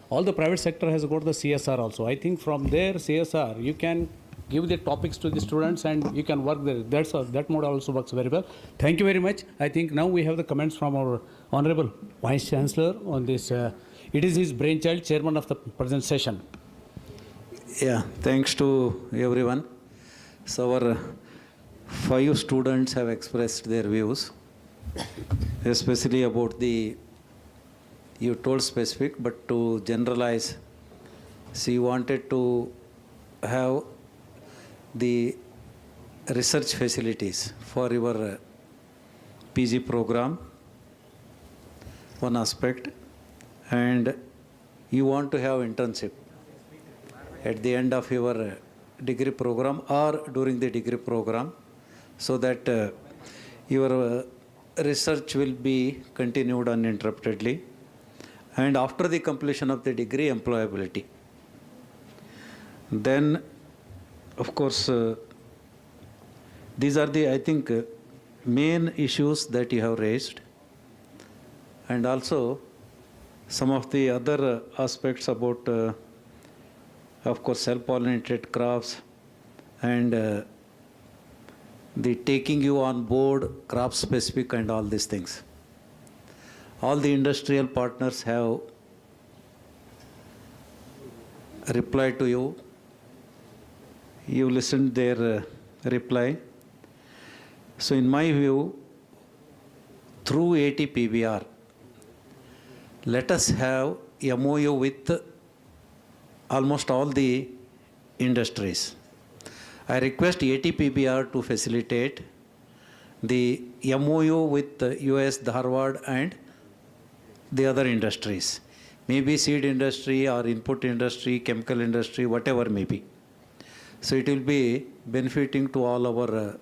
all the private sector has got the CSR also. I think from their CSR, you can give the topics to the students and you can work there. That model also works very well. Thank you very much. I think now we have the comments from our Honorable Vice Chancellor on this. It is his brainchild, chairman of the present session. Yeah, thanks to everyone. So our 5 students have expressed their views, especially about the, you told specific, but to generalize, she wanted to have the research facilities for your PG program, one aspect, and you want to have internship at the end of your degree program or during the degree program, so that your research will be continued uninterruptedly, and after the completion of the degree, employability. Then of course, these are the, I think, main issues that you have raised, and also some of the other aspects about, of course, self-pollinated crops and the taking you on board crop-specific and all these things. All the industrial partners have replied to you. You listened their reply. So in my view, through ATPBR, let us have MOU with almost all the industries. I request ATPBR to facilitate the MOU with US, Dharwad and the other industries. Maybe seed industry or input industry, chemical industry, whatever may be. So it will be benefiting to all our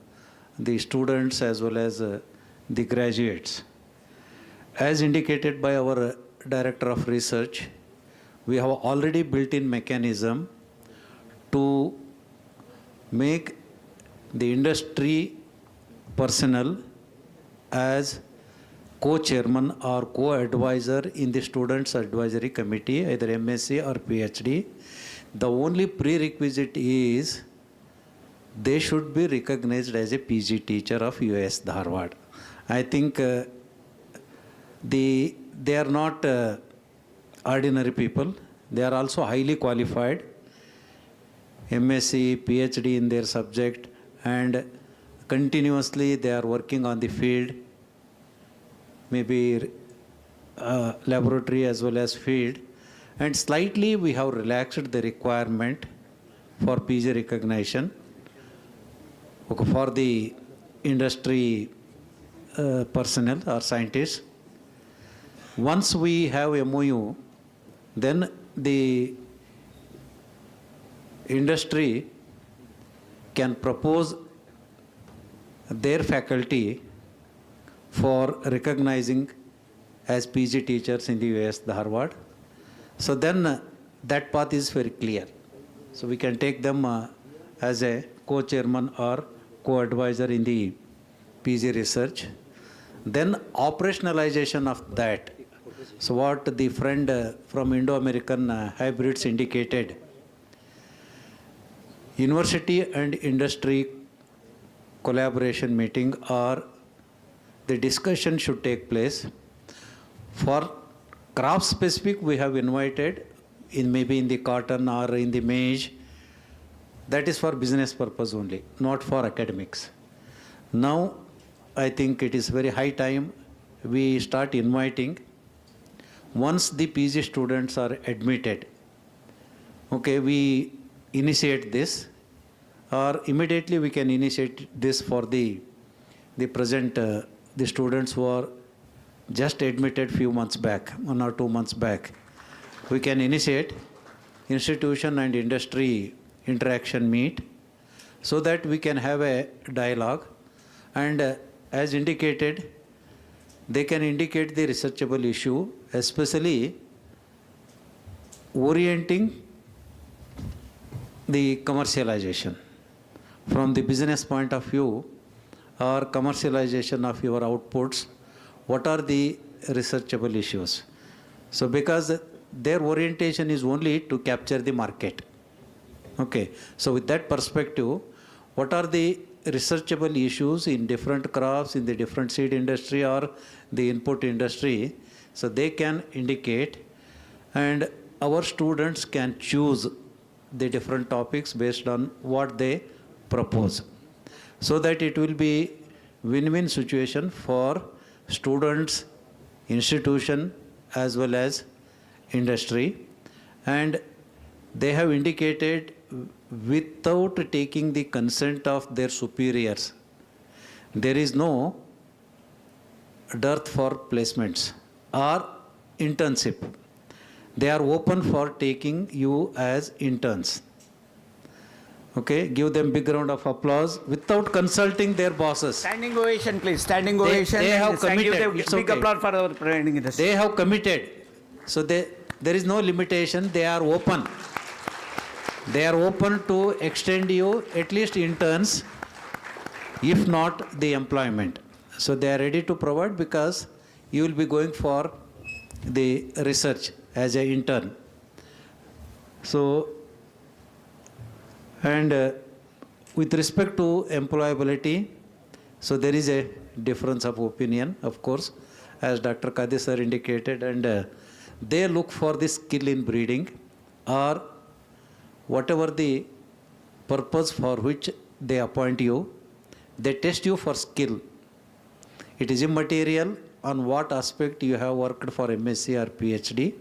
the students as well as the graduates. As indicated by our Director of Research, we have already built-in mechanism to make the industry personnel as co-chairman or co-advisor in the Students' Advisory Committee, either MSc or PhD. The only prerequisite is they should be recognized as a PG teacher of US Dharwad. I think they are not ordinary people. They are also highly qualified, MSc, PhD in their subject, and continuously they are working on the field, maybe laboratory as well as field. And slightly we have relaxed the requirement for PG recognition for the industry personnel or scientists. Once we have MOU, then the industry can propose their faculty for recognizing as PG teachers in the US Dharwad. So then that path is very clear. So we can take them as a co-chairman or co-advisor in the PG research. Then operationalization of that. So what the friend from Indo-American Hybrids indicated, university and industry collaboration meeting or the discussion should take place. For crop specific, we have invited in maybe in the cotton or in the maize. That is for business purpose only, not for academics. Now, I think it is very high time we start inviting. Once the PG students are admitted, okay, we initiate this, or immediately we can initiate this for the present, the students who are just admitted few months back, 1 or 2 months back. We can initiate institution and industry interaction meet so that we can have a dialogue, and as indicated, they can indicate the researchable issue, especially orienting the commercialization from the business point of view, or commercialization of your outputs. What are the researchable issues? So because their orientation is only to capture the market. Okay, so with that perspective, what are the researchable issues in different crops, in the different seed industry or the input industry? So they can indicate, and our students can choose the different topics based on what they propose, so that it will be win-win situation for students, institution, as well as industry. And they have indicated without taking the consent of their superiors, there is no dearth for placements or internship. They are open for taking you as interns. Okay, give them big round of applause without consulting their bosses. Standing ovation, please. Standing ovation. They have committed. Give big applause for our training industry. They have committed. So there is no limitation. They are open. They are open to extend you at least interns, if not the employment. So they are ready to provide, because you will be going for the research as an intern. So, and with respect to employability, so there is a difference of opinion, of course, as Dr. Kadir sir indicated, and they look for the skill in breeding, or whatever the purpose for which they appoint you, they test you for skill. It is immaterial on what aspect you have worked for MSc or PhD.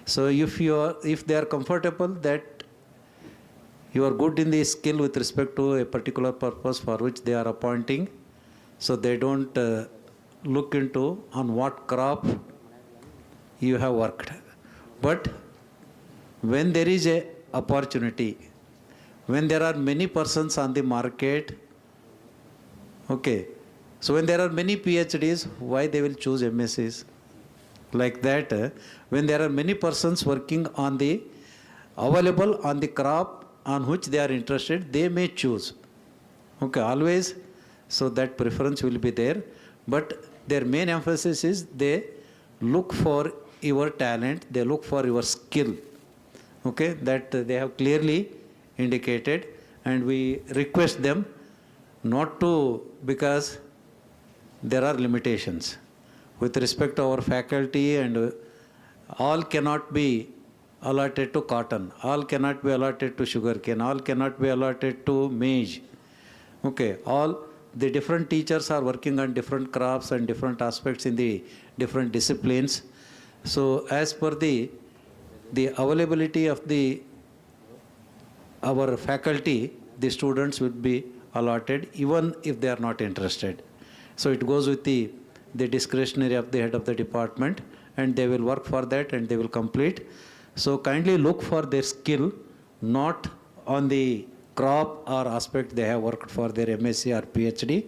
So if they are comfortable that you are good in the skill with respect to a particular purpose for which they are appointing, so they don't look into on what crop you have worked. But when there is a opportunity, when there are many persons on the market, okay, so when there are many PhDs, why they will choose MScs? Like that, when there are many persons working on the available on the crop on which they are interested, they may choose. Okay, always, so that preference will be there. But their main emphasis is they look for your talent, they look for your skill. Okay, that they have clearly indicated, and we request them not to, because there are limitations with respect to our faculty, and all cannot be allotted to cotton, all cannot be allotted to sugarcane, all cannot be allotted to maize. Okay, all the different teachers are working on different crops and different aspects in the different disciplines. So as per the availability of our faculty, the students will be allotted even if they are not interested. So it goes with the discretionary of the head of the department, and they will work for that and they will complete. So kindly look for their skill, not on the crop or aspect they have worked for their MSc or PhD.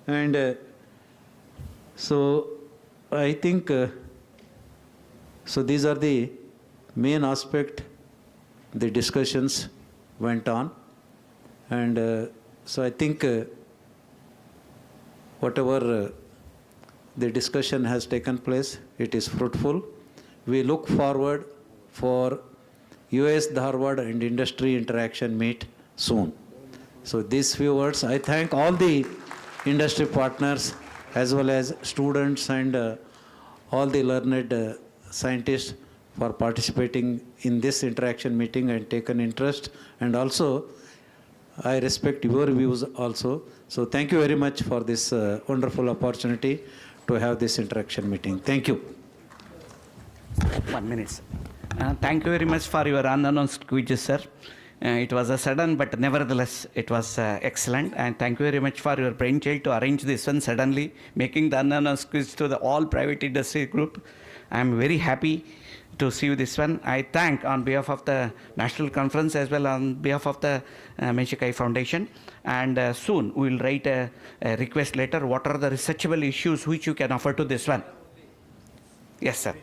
And so I think, so these are the main aspect the discussions went on. And so I think whatever the discussion has taken place, it is fruitful. We look forward for US Dharwad and industry interaction meet soon. So these few words, I thank all the industry partners as well as students and all the learned scientists for participating in this interaction meeting and taken interest. And also, I respect your views also. So thank you very much for this wonderful opportunity to have this interaction meeting. Thank you. 1 minute, sir. Thank you very much for your unannounced quizzes, sir. It was a sudden, but nevertheless, it was excellent. And thank you very much for your brainchild to arrange this one suddenly, making the unannounced quiz to the all private industry group. I am very happy to see this one. I thank on behalf of the National Conference as well on behalf of the Maize Foundation. And soon we will write a request letter. What are the researchable issues which you can offer to this one? Yes, sir.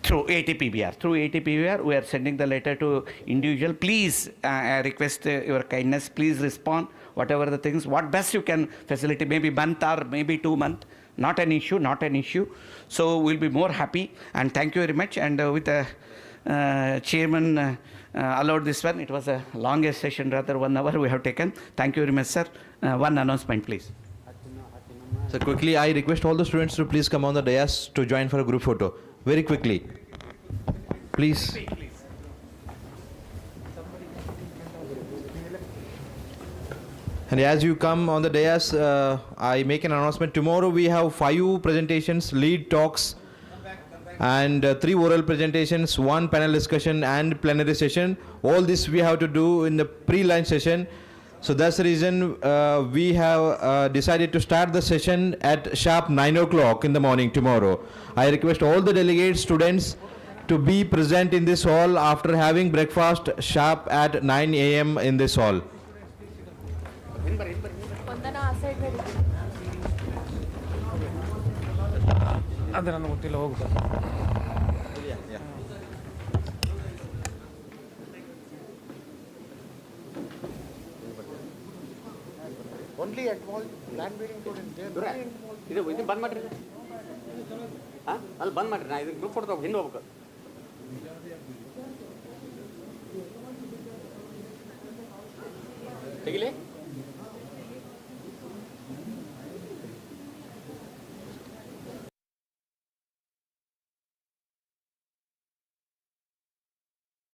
Through ATPBR. Through ATPBR, we are sending the letter to individual. Please, I request your kindness, please respond, whatever the things, what best you can facilitate, maybe month or maybe 2 months. Not an issue, not an issue. So we'll be more happy. And thank you very much. And with the chairman allowed this one, it was a longest session, rather 1 hour we have taken. Thank you very much, sir. One announcement, please. So quickly, I request all the students to please come on the dais to join for a group photo. Very quickly. Please. And as you come on the dais, I make an announcement. Tomorrow we have 5 presentations, lead talks, and 3 oral presentations, 1 panel discussion, and plenary session. All this we have to do in the pre-lunch session. So that's the reason we have decided to start the session at sharp 9 o'clock in the morning tomorrow. I request all the delegates, students, to be present in this hall after having breakfast sharp at 9 a.m. in this hall. Only at all land building ಇದು ಬಂದ್ ಮಾಡ್ರಿ ಅಲ್ಲಿ ಬಂದ್ ಮಾಡ್ರಿ ನಾ ಇದಕ್ಕೆ group photo ಹಿಂದೆ ಹೋಗ್ಬೇಕು ತೆಗಿಲಿ